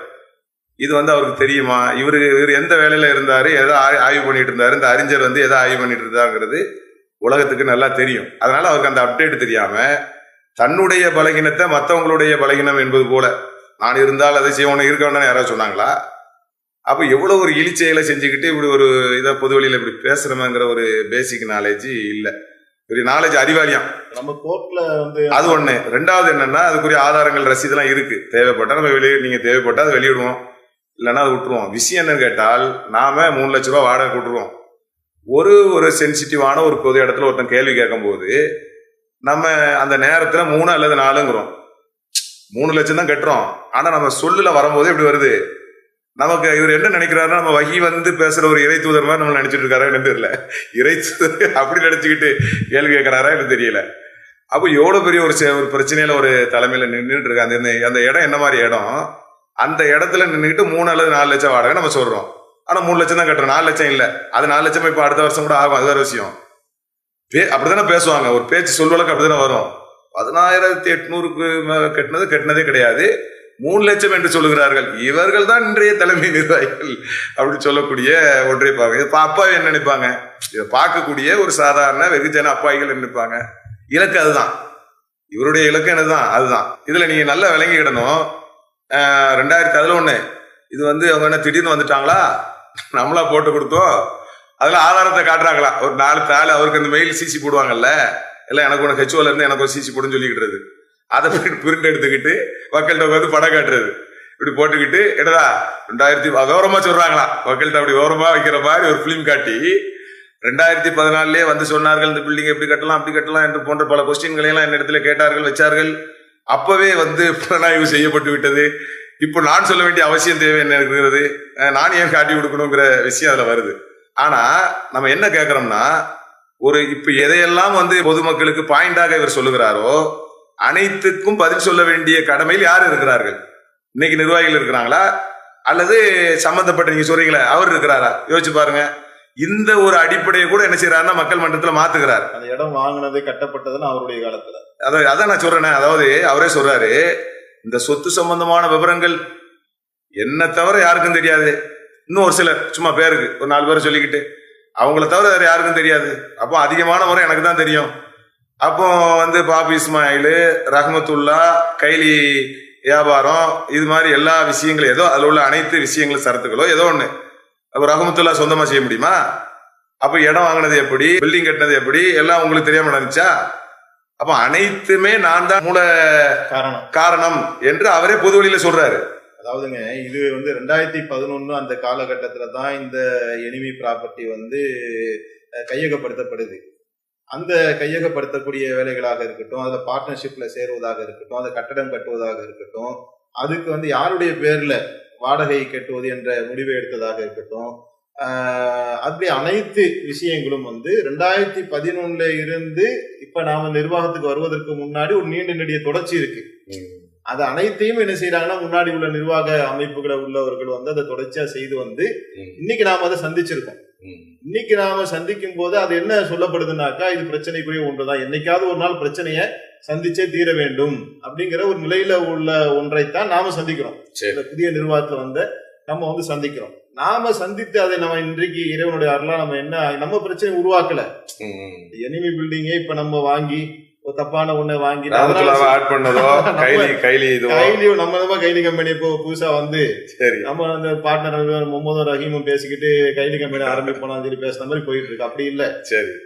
இது வந்து அவருக்கு தெரியுமா? இவர் எந்த வேலையில இருந்தாரு, எதை ஆய்வு பண்ணிட்டு இருந்தாரு, இந்த அறிஞர் வந்து எதை ஆய்வு பண்ணிட்டு இருந்தாங்கிறது உலகத்துக்கு நல்லா தெரியும். அதனால அவருக்கு அந்த அப்டேட் தெரியாம தன்னுடைய பலகீனத்தை மற்றவங்களுடைய பலகீனம் என்பது போல, நான் இருந்தால் அதை செய்யணும் இருக்க வேண்டாம் யாராவது சொன்னாங்களா? அப்ப எவ்வளவு ஒரு இழிச்செயலை செஞ்சுக்கிட்டு இப்படி ஒரு இதை பொது வழியில இப்படி பேசுறோங்கிற ஒரு பேசிக் நாலேஜ் இல்ல. ஒரு நாலேஜ் அறிவாளியம் நம்ம கோர்ட்ல வந்து அது ஒண்ணு. ரெண்டாவது என்னன்னா, அதுக்குரிய ஆதாரங்கள் ரசீதெல்லாம் இருக்கு. தேவைப்பட்டா நம்ம நீங்க தேவைப்பட்டா அதை வெளியிடுவோம், இல்லைன்னா அதை விட்டுருவோம். விஷயம் என்னன்னு கேட்டால், நாம 3 லட்ச ரூபா வாடகை கொடுத்துருவோம். ஒரு சென்சிட்டிவான ஒரு பொது இடத்துல ஒருத்தன் கேள்வி கேட்கும் போது நம்ம அந்த நேரத்துல 3 அல்லது 4ங்கிறோம். 3 லட்சம் தான் கட்டுறோம். ஆனா நம்ம சொல்லுல வரும்போது எப்படி வருது, நமக்கு இவர் என்ன நினைக்கிறாருன்னா, நம்ம வகி வந்து பேசுற ஒரு இறை தூதர் மாதிரி நம்ம நினைச்சிட்டு இருக்காரா என்ன தெரியல. இறை தூதர் அப்படி நினைச்சுக்கிட்டு கேள்வி கேட்கிறாரா எனக்கு தெரியல. அப்போ எவ்வளவு பெரிய ஒரு பிரச்சனையில ஒரு தலைமையில நின்றுட்டு இருக்க அந்த இடம் என்ன மாதிரி இடம், அந்த இடத்துல நின்றுட்டு 3 அல்லது 4 லட்சம் வாடகை நம்ம சொல்றோம். ஆனா 3 லட்சம் தான் கட்டுறோம், 4 லட்சம் இல்ல. அது 4 லட்சம் இப்ப அடுத்த வருஷம் கூட ஆகும். அது வேற விஷயம். அப்படித்தானே பேசுவாங்க, ஒரு பேச்சு சொல்வழக்கு அப்படித்தானே வரும். 16,800க்கு கட்டினதே கிடையாது, 3 லட்சம் என்று சொல்லுகிறார்கள். இவர்கள் தான் இன்றைய தலைமை நிர்வாகிகள் அப்படின்னு சொல்லக்கூடிய ஒன்றை பார்க்க அப்பாவி என்ன நினைப்பாங்க, இதை பார்க்கக்கூடிய ஒரு சாதாரண வெகுஜன அப்பாவிகள் நினைப்பாங்க. இலக்கு அதுதான், இவருடைய இலக்கு என்னதுதான், அதுதான். இதுல நீங்க நல்லா விளங்கிக்கிடணும். 2011 இது வந்து அவங்க என்ன திடீர்னு வந்துட்டாங்களா, நம்மளா போட்டு கொடுத்தோம், அதுல ஆதாரத்தை காட்டுறாங்களா, ஒரு 4 தாள் அவருக்கு அந்த மெயில் சிசி போடுவாங்கல்ல, இல்ல எனக்கு ஒன்று ஹெச்ஓல இருந்து எனக்கு ஒரு சிசி போடுன்னு சொல்லிக்கிட்டு அதை பிரிண்ட் எடுத்துக்கிட்டு மக்கள்கிட்ட வந்து படம் காட்டுறது, இப்படி போட்டுக்கிட்டு என்னடா 2000 விவரமா சொல்றாங்களா, மக்கள்கிட்ட அப்படி விவரமா வைக்கிற மாதிரி ஒரு பிலிம் காட்டி 2014 வந்து சொன்னார்கள் இந்த பில்டிங் எப்படி கட்டலாம் அப்படி கட்டலாம் என்று போன்ற பல கொஸ்டின்களை எல்லாம் என்ன இடத்துல கேட்டார்கள், வச்சார்கள். அப்பவே வந்து புலனாய்வு செய்யப்பட்டு விட்டது. இப்போ நான் சொல்ல வேண்டிய அவசியம் தேவை என்ன இருக்கிறது, நான் ஏன் காட்டி கொடுக்கணுங்கிற விஷயம் அதுல வருது. ஆனா நம்ம என்ன கேட்கிறோம்னா, இப்ப எதையெல்லாம் வந்து பொதுமக்களுக்கு பாயிண்டாக இவர் சொல்லுகிறாரோ அனைத்துக்கும் பதில் சொல்ல வேண்டிய கடமையில் யார் இருக்கிறார்கள்? இன்னைக்கு நிர்வாகிகள் இருக்கிறாங்களா, அல்லது சம்பந்தப்பட்ட நீங்க சொல்றீங்களா அவர் இருக்கிறாரா? யோசிச்சு பாருங்க. இந்த ஒரு அடிப்படையை கூட என்ன செய்யறாருன்னா மக்கள் மன்றத்துல மாத்துகிறார். அந்த இடம் வாங்கினது கட்டப்பட்டதுன்னு அவருடைய காலத்துல, அதான் நான் சொல்றேன். அதாவது அவரே சொல்றாரு, இந்த சொத்து சம்பந்தமான விவரங்கள் என்ன தவிர யாருக்கும் தெரியாது. இன்னும் ஒரு சிலர் சும்மா பேருக்கு ஒரு 4 பேரை சொல்லிக்கிட்டு அவங்கள தவிர வேற யாருக்கும் தெரியாது. அப்போ அதிகமான முறை எனக்கு தான் தெரியும். அப்போ வந்து பாபு இஸ்மாயில், ரஹமத்துல்லா, கைலி வியாபாரம், இது மாதிரி எல்லா விஷயங்களும் ஏதோ அதுல உள்ள அனைத்து விஷயங்களும் சரத்துகளோ ஏதோ ஒண்ணு அப்ப ரஹமத்துல்லா சொந்தமா செய்ய முடியுமா? அப்ப இடம் வாங்கினது எப்படி, பில்டிங் கட்டினது எப்படி, எல்லாம் உங்களுக்கு தெரியாம நடந்துச்சா? அப்ப அனைத்துமே நான் தான் மூல காரணம் என்று அவரே பொது வழியில சொல்றாரு. அதாவதுங்க, இது வந்து 2011 அந்த காலகட்டத்துல தான் இந்த எனிமி ப்ராப்பர்ட்டி வந்து கையகப்படுத்தப்படுது. அந்த கையகப்படுத்தக்கூடிய வேலைகளாக இருக்கட்டும், அதுல பார்ட்னர்ஷிப்ல சேருவதாக இருக்கட்டும், அதை கட்டடம் கட்டுவதாக இருக்கட்டும், அதுக்கு வந்து யாருடைய பேர்ல வாடகை கட்டுவது என்ற முடிவை எடுத்ததாக இருக்கட்டும், அப்படி அனைத்து விஷயங்களும் வந்து 2011 இருந்து இப்ப நாம நிர்வாகத்துக்கு வருவதற்கு முன்னாடி ஒரு நீண்ட நெடிய தொடர்ச்சி இருக்கு. அது அனைத்தையும் என்ன செய்யறாங்கன்னா, முன்னாடி உள்ள நிர்வாக அமைப்புகளை உள்ளவர்கள் வந்து அதை தொடர்ச்சியா செய்து வந்து இன்னைக்கு நாம அதை சந்திச்சிருக்கோம். இன்னைக்கு நாம சந்திக்கும் போது அது என்ன சொல்லப்படுதுன்னாக்கா, இது பிரச்சனைக்குரிய ஒன்றுதான், என்னைக்காவது ஒரு நாள் பிரச்சனைய சந்திச்சே தீர வேண்டும் அப்படிங்கிற ஒரு நிலையில உள்ள ஒன்றைத்தான் நாம சந்திக்கிறோம். புதிய நிர்வாகத்துல வந்து நம்ம வந்து சந்திக்கிறோம். நாம சந்தித்து அதை நம்ம இன்றைக்கு இறைவனுடைய அருளா நம்ம என்ன நம்ம பிரச்சனை உருவாக்கல. எனிமி பில்டிங்கே இப்ப நம்ம வாங்கி ஒரு தப்பான ஒண்ணை வாங்கி நம்ம கைலி கம்பெனி இப்போ புதுசா வந்து நம்ம அந்த பார்ட்னர் முகமது ரஹீமும் பேசிக்கிட்டு கைலி கம்பெனி ஆரம்பிப்போம் சொல்லி பேசுற மாதிரி போயிட்டு இருக்கு. அப்படி இல்ல.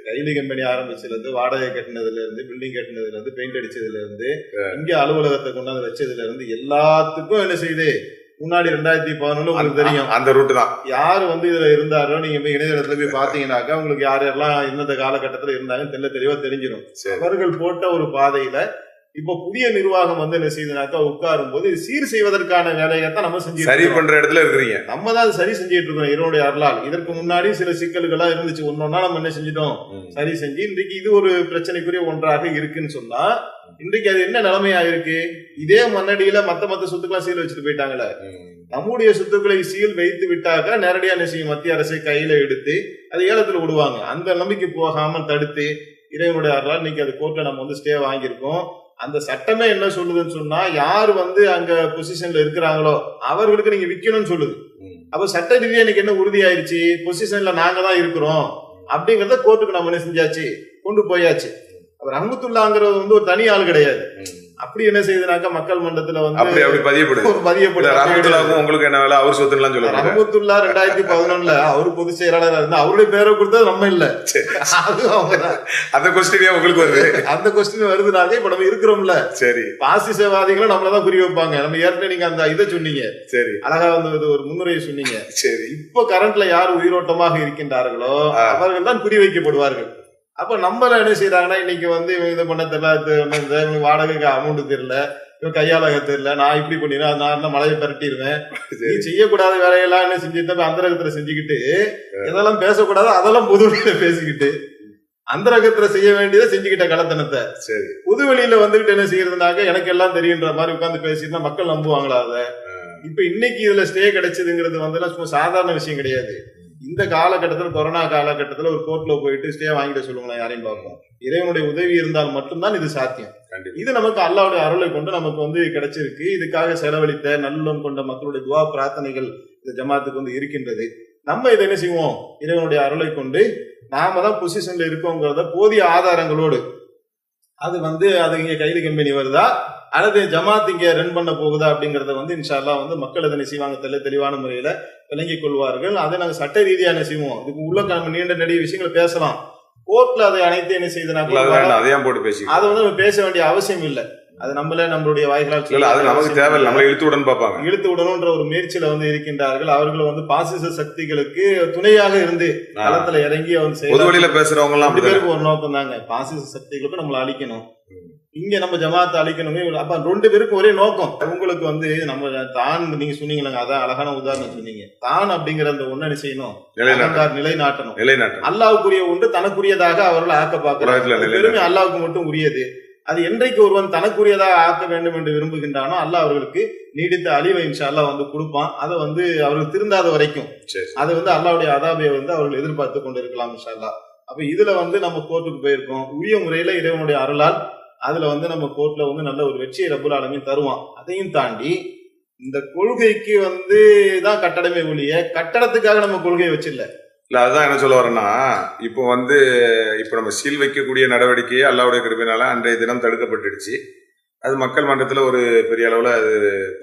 கைலி கம்பெனி ஆரம்பிச்சதுல இருந்து, வாடகை கட்டினதுல இருந்து, பில்டிங் கட்டினதுல இருந்து, பெயிண்ட் அடிச்சதுல இருந்து, இங்க அலுவலகத்தை கொண்டாந்து வச்சதுல இருந்து எல்லாத்துக்கும் என்ன செய்யுது, முன்னாடி 2011 உங்களுக்கு தெரியும் அந்த ரூட் தான். யாரு வந்து இதுல இருந்தாரோ நீங்க போய் இணையதளத்துல போய் பாத்தீங்கன்னாக்கா உங்களுக்கு யார் யாரெல்லாம் எந்தெந்த காலகட்டத்துல இருந்தாங்க தெளிவா தெரிஞ்சிடும். அவர்கள் போட்ட ஒரு பாதையில இப்ப புதிய நிர்வாகம் வந்து என்ன செய்யுதுனாக்கா, உட்காரும் போது சீர் செய்வதற்கான வேலையத்தான் நம்ம செஞ்சு சரி பண்ற இடத்துல இருக்கிறீங்க. நம்ம தான் சரி செஞ்சுட்டு இருக்கோம் இறைவனுடைய அருளால். இதற்கு முன்னாடி சில சிக்கல்களா இருந்துச்சு, ஒன்னொன்னா நம்ம என்ன செஞ்சிட்டோம், சரி செஞ்சு இன்றைக்கு இது ஒரு பிரச்சனைக்குரிய ஒன்றாக இருக்குன்னு சொன்னா, இன்றைக்கு அது என்ன நிலைமையா இருக்கு, இதே மண்ணடியில மத்த சொத்துக்களை சீல் வச்சுட்டு போயிட்டாங்களே. நம்முடைய சொத்துக்களை சீல் வைத்து விட்டாக்க நேரடியா என்ன செய்யும், மத்திய அரசை கையில எடுத்து அது ஏலத்துல விடுவாங்க. அந்த நம்பிக்கை போகாம தடுத்து இறைவனுடைய அருளால் இன்னைக்கு அது கோர்ட்ல நம்ம வந்து ஸ்டே வாங்கியிருக்கோம். அந்த சட்டமே என்ன சொல்லுதுன்னு சொன்னா, யார் வந்து அங்க பொசிஷன்ல இருக்கிறாங்களோ அவர்களுக்கு நீங்க விற்கணும்னு சொல்லுது. அப்ப சட்ட ரீதியா இன்னைக்கு என்ன உறுதியாயிருச்சு, பொசிஷன்ல நாங்க தான் இருக்கிறோம் அப்படிங்கறத கோர்ட்டுக்கு நம்ம என்ன செஞ்சாச்சு, கொண்டு போயாச்சு. அவர் ரஹ்மத்துல்லாங்கிறது வந்து ஒரு தனி ஆள் கிடையாது. அப்படி என்ன செய்யுதுனாக்கா, மக்கள் மன்றத்துல வந்து உங்களுக்கு என்ன வேலை, அவர் சொத்து எல்லாம் சொல்லுவாங்க. ரஹ்மத்துல்லா 2011 அவரு பொதுச் செயலாளர் இருந்தா அவருடைய பேரை கொடுத்தது நம்ம இல்ல. அந்த கொஸ்டின் உங்களுக்கு வருது, அந்த கொஸ்டின் வருதுனாக்க இப்ப நம்ம இருக்கிறோம்ல. சரி, பாசிசவாதிகளும் நம்மளதான் குறி வைப்பாங்க. நம்ம ஏற்கனவே நீங்க அந்த இதை சொன்னீங்க, சரி, அழகா வந்து ஒரு முன்னுரையை சொன்னீங்க. சரி, இப்ப கரண்ட்ல யார் உயிரோட்டமாக இருக்கின்றார்களோ அவர்கள் தான் குறி வைக்கப்படுவார்கள். அப்ப நம்மள என்ன செய்யறாங்கன்னா, இன்னைக்கு வந்து இதை பண்ண தெரியல, வாடகைக்கு அமௌண்ட் தெரியல, இவன் கையாளக தெரியல, நான் இப்படி பண்ணிடுவேன், நான் மழையை பரட்டிடுவேன், நீ செய்யக்கூடாத வேலையெல்லாம் என்ன செஞ்சுட்டு அந்தரகத்துல செஞ்சுக்கிட்டு, எதெல்லாம் பேசக்கூடாது அதெல்லாம் பொதுவெளியில பேசிக்கிட்டு, அந்தரகத்துல செய்ய வேண்டியதை செஞ்சுக்கிட்ட கலத்தனத்தை சரி பொது வெளியில வந்துகிட்டு என்ன செய்யறதுனாக்க எனக்கு எல்லாம் தெரியுன்ற மாதிரி உட்காந்து பேசிட்டு மக்கள் நம்புவாங்களா அத? இப்ப இன்னைக்கு இதுல ஸ்டே கிடைச்சதுங்கிறது வந்து சும்மா சாதாரண விஷயம் கிடையாது. இந்த காலகட்டத்தில், கொரோனா காலகட்டத்தில் ஒரு கோர்ட்ல போயிட்டு ஸ்டே வாங்கிட்டு சொல்லுங்களேன், யாரையும் பார்ப்போம். இறைவனுடைய உதவி இருந்தால் மட்டும்தான் இது சாத்தியம். இது நமக்கு அல்லாஹ்வுடைய அருளை கொண்டு நமக்கு வந்து கிடைச்சிருக்கு. இதுக்காக செலவழித்த நல்லம் கொண்ட மக்களுடைய துவா பிரார்த்தனைகள் இந்த ஜமாத்துக்கு வந்து இருக்கின்றது. நம்ம இதை என்ன செய்வோம், இறைவனுடைய அருளை கொண்டு நாம தான் பொசிஷன்ல இருக்கோங்கிறத போதிய ஆதாரங்களோடு, அது வந்து அது இங்க கைது கம்பெனி வருதா அல்லது ஜமாத் இங்க ரன் பண்ண போகுதா அப்படிங்கறத வந்து இன்ஷா அல்லாஹ் வந்து மக்கள் அதனை செய்வாங்க, தெளிவான முறையில விளங்கிக் கொள்வார்கள். அதை நாங்க சட்ட ரீதியா என்ன செய்வோம், இதுக்கு உள்ள நம்ம நீண்ட நெடிய விஷயங்களை பேசலாம். கோர்ட்ல அதை அனைத்து என்ன செய்யுதுன்னா அதை வந்து நம்ம பேச வேண்டிய அவசியம் இல்லை. அது நம்மளுடைய வாய்களால் நமக்கு தேவையில்லை, நம்மளை இழுத்துவுடன் பார்ப்பாங்க, இழுத்துவிடணும்ன்ற ஒரு முயற்சியில வந்து இருக்கின்றார்கள். அவர்கள் வந்து பாசிச சக்திகளுக்கு துணையாக இருந்து களத்துல இறங்கி வந்து பேசுறவங்க எல்லாம் பேருக்கு ஒரு நோக்கம் தாங்க, பாசிச சக்திகளுக்கு நம்மளை அழிக்கணும், இங்க நம்ம ஜமாத்தை அழிக்கணுமே. அப்ப 2 பேருக்கும் ஒரே நோக்கம். உங்களுக்கு வந்து நம்ம தான் நீங்க சொன்னீங்க, அதான் அழகான உதாரணம் சொன்னீங்க. தான் அப்படிங்கிற அந்த ஒண்ணு செய்யணும், நிலைநாட்டணும். அல்லாஹ்வுக்குரிய ஒன்று தனக்குரியதாக அவர்கள் ஆக்க பார்க்கிறார்கள். பெருமை அல்லாஹ்வுக்கு மட்டும் உரியது. அது என்றைக்கு ஒருவன் தனக்குரியதாக ஆக்க வேண்டும் என்று விரும்புகின்றானோ அல்லாஹ் அவர்களுக்கு நீடித்த அழிவை இன்ஷா அல்லாஹ் வந்து கொடுப்பான். அதை வந்து அவர்கள் திருந்தாத வரைக்கும் அதை வந்து அல்லாஹ்வுடைய அதாபையை வந்து அவர்கள் எதிர்பார்த்து கொண்டு இருக்கலாம் இன்ஷா அல்லாஹ். அப்ப இதுல வந்து நம்ம கோர்ட்டுக்கு போயிருக்கோம், உரிய முறையில இறைவனுடைய அருளால் அதுல வந்து நம்ம கோர்ட்ல வந்து நல்ல ஒரு வெற்றியை ரப்புல் ஆலமீன் தருவான். அதையும் தாண்டி இந்த கொள்கைக்கு வந்து தான் கட்டடமே ஒழிய கட்டடத்துக்காக நம்ம கொள்கையை வச்சிடல. இல்ல, அதுதான் என்ன சொல்ல வரேன்னா, இப்போ நம்ம சீல் வைக்கக்கூடிய நடவடிக்கையே அல்லாஹ்வுடைய கிருபையினால அன்றைய தினம் தடுக்கப்பட்டுடுச்சு. அது மக்கள் மன்றத்துல ஒரு பெரிய அளவுல அது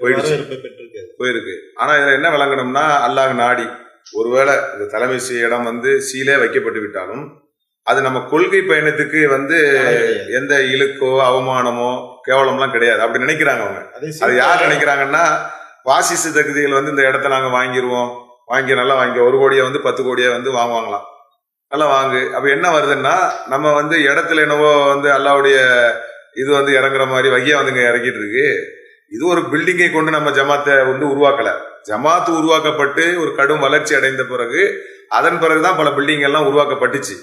போயிடுச்சு, வரவேற்பை பெற்றிருக்கு. போயிருக்கு. ஆனா இதுல என்ன விளங்கணும்னா, அல்லாஹ் நாடி ஒருவேளை இந்த தலைமை இடம் வந்து சீலே வைக்கப்பட்டு விட்டாலும் அது நம்ம கொள்கை பயணத்துக்கு வந்து எந்த இழுக்கோ அவமானமோ கேவலம்லாம் கிடையாது. அப்படி நினைக்கிறாங்க அவங்க. அது யார் நினைக்கிறாங்கன்னா, பாசிச சக்திகள் வந்து இந்த இடத்த நாங்க வாங்கிடுவோம், நல்லா வாங்கி 1 கோடியை வந்து 10 கோடியை வந்து வாங்குவாங்களாம். நல்லா வாங்கு. அப்ப என்ன வருதுன்னா, நம்ம வந்து இடத்துல என்னவோ வந்து அல்லாவுடைய இது வந்து இறங்குற மாதிரி வகையா வந்து இங்க இறக்கிட்டு இருக்கு. இது ஒரு பில்டிங்கை கொண்டு நம்ம ஜமாத்தை வந்து உருவாக்கல. ஜமாத்து உருவாக்கப்பட்டு ஒரு கடும் வளர்ச்சி அடைந்த பிறகு அதன் பிறகுதான் பல பில்டிங் எல்லாம் உருவாக்கப்பட்டுச்சு.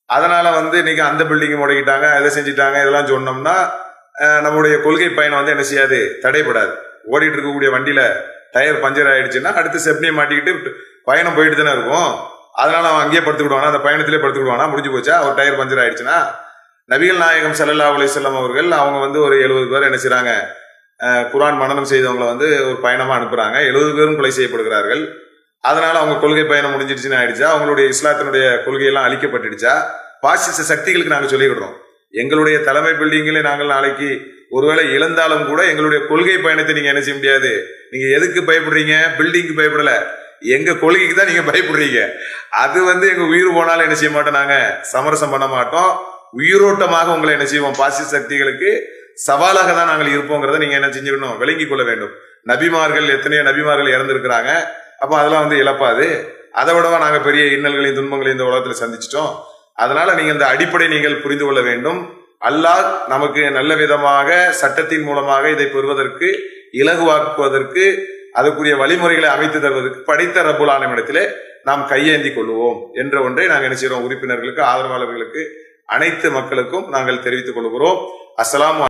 அதனால வந்து இன்னைக்கு அந்த பில்டிங் முடக்கிட்டாங்க, எதை செஞ்சுட்டாங்க, இதெல்லாம் சொன்னோம்னா நம்முடைய கொள்கை பயணம் வந்து என்ன செய்யாது, தடைபடாது. ஓடிட்டு இருக்கக்கூடிய வண்டியில டயர் பஞ்சர் ஆயிடுச்சுன்னா அடுத்து செப்னியை மாட்டிக்கிட்டு பயணம் போயிட்டு தானே இருக்கும். அதனால அவன் அங்கேயே படுத்துக்கிடுவானா, அந்த பயணத்திலே படுத்துக்கிடுவானா, முடிஞ்சு போச்சா? ஒரு டயர் பஞ்சர் ஆயிடுச்சுன்னா நபிகள் நாயகம் ஸல்லல்லாஹு அலைஹி வஸல்லம் அவர்கள் அவங்க வந்து ஒரு 70 பேர் என்ன செய்றாங்க, குர்ஆன் மனனம் செய்தவங்களை வந்து ஒரு பயணமா அனுப்புறாங்க. 70 பேரும் கொலை செய்யப்படுகிறார்கள். அதனால அவங்க கொள்கை பயணம் முடிஞ்சிடுச்சுன்னு ஆயிடுச்சா? அவங்களுடைய இஸ்லாத்தினுடைய கொள்கையெல்லாம் அழிக்கப்பட்டுடுச்சா? பாசிச சக்திகளுக்கு நாங்க சொல்லிவிடுறோம், எங்களுடைய தலைமை பில்டிங்களை நாங்கள் நாளைக்கு ஒருவேளை இழந்தாலும் கூட எங்களுடைய கொள்கை பயணத்தை நீங்க என்ன செய்ய முடியாது. நீங்க எதுக்கு பயப்படுறீங்க? பில்டிங்க்கு பயப்படல, எங்க கொள்கைக்கு தான் நீங்க பயப்படுறீங்க. அது வந்து எங்க உயிர் போனாலும் என்ன செய்ய மாட்டோம், நாங்க சமரசம் பண்ண மாட்டோம். உயிரோட்டமாக உங்களை என்ன செய்வோம், பாசிச சக்திகளுக்கு சவாலாக தான் நாங்கள் இருப்போங்கிறத நீங்க என்ன செஞ்சுக்கணும், விளங்கிக் கொள்ள வேண்டும். நபிமார்கள், எத்தனையோ நபிமார்கள் இறந்திருக்கிறாங்க. அப்ப அதெல்லாம் வந்து இழப்பாது. அதை விடவா நாங்க பெரிய இன்னல்களையும் துன்பங்களையும் இந்த உலகத்துல சந்திச்சிட்டோம். அதனால நீங்க இந்த அடிப்படை நீங்கள் புரிந்து கொள்ள வேண்டும். அல்லாஹ் நமக்கு நல்ல விதமாக சட்டத்தின் மூலமாக இதை பெறுவதற்கு, இலகுவாக்குவதற்கு, அதுக்குரிய வழிமுறைகளை அமைத்து தருவதற்கு படைத்த ரப்புல் ஆலமீனிடத்திலே நாம் கையேந்தி கொள்வோம் என்ற ஒன்றை நாங்கள் என்ன செய்யறோம், உறுப்பினர்களுக்கு, ஆதரவாளர்களுக்கு, அனைத்து மக்களுக்கும் நாங்கள் தெரிவித்துக் கொள்கிறோம். அஸ்ஸலாமு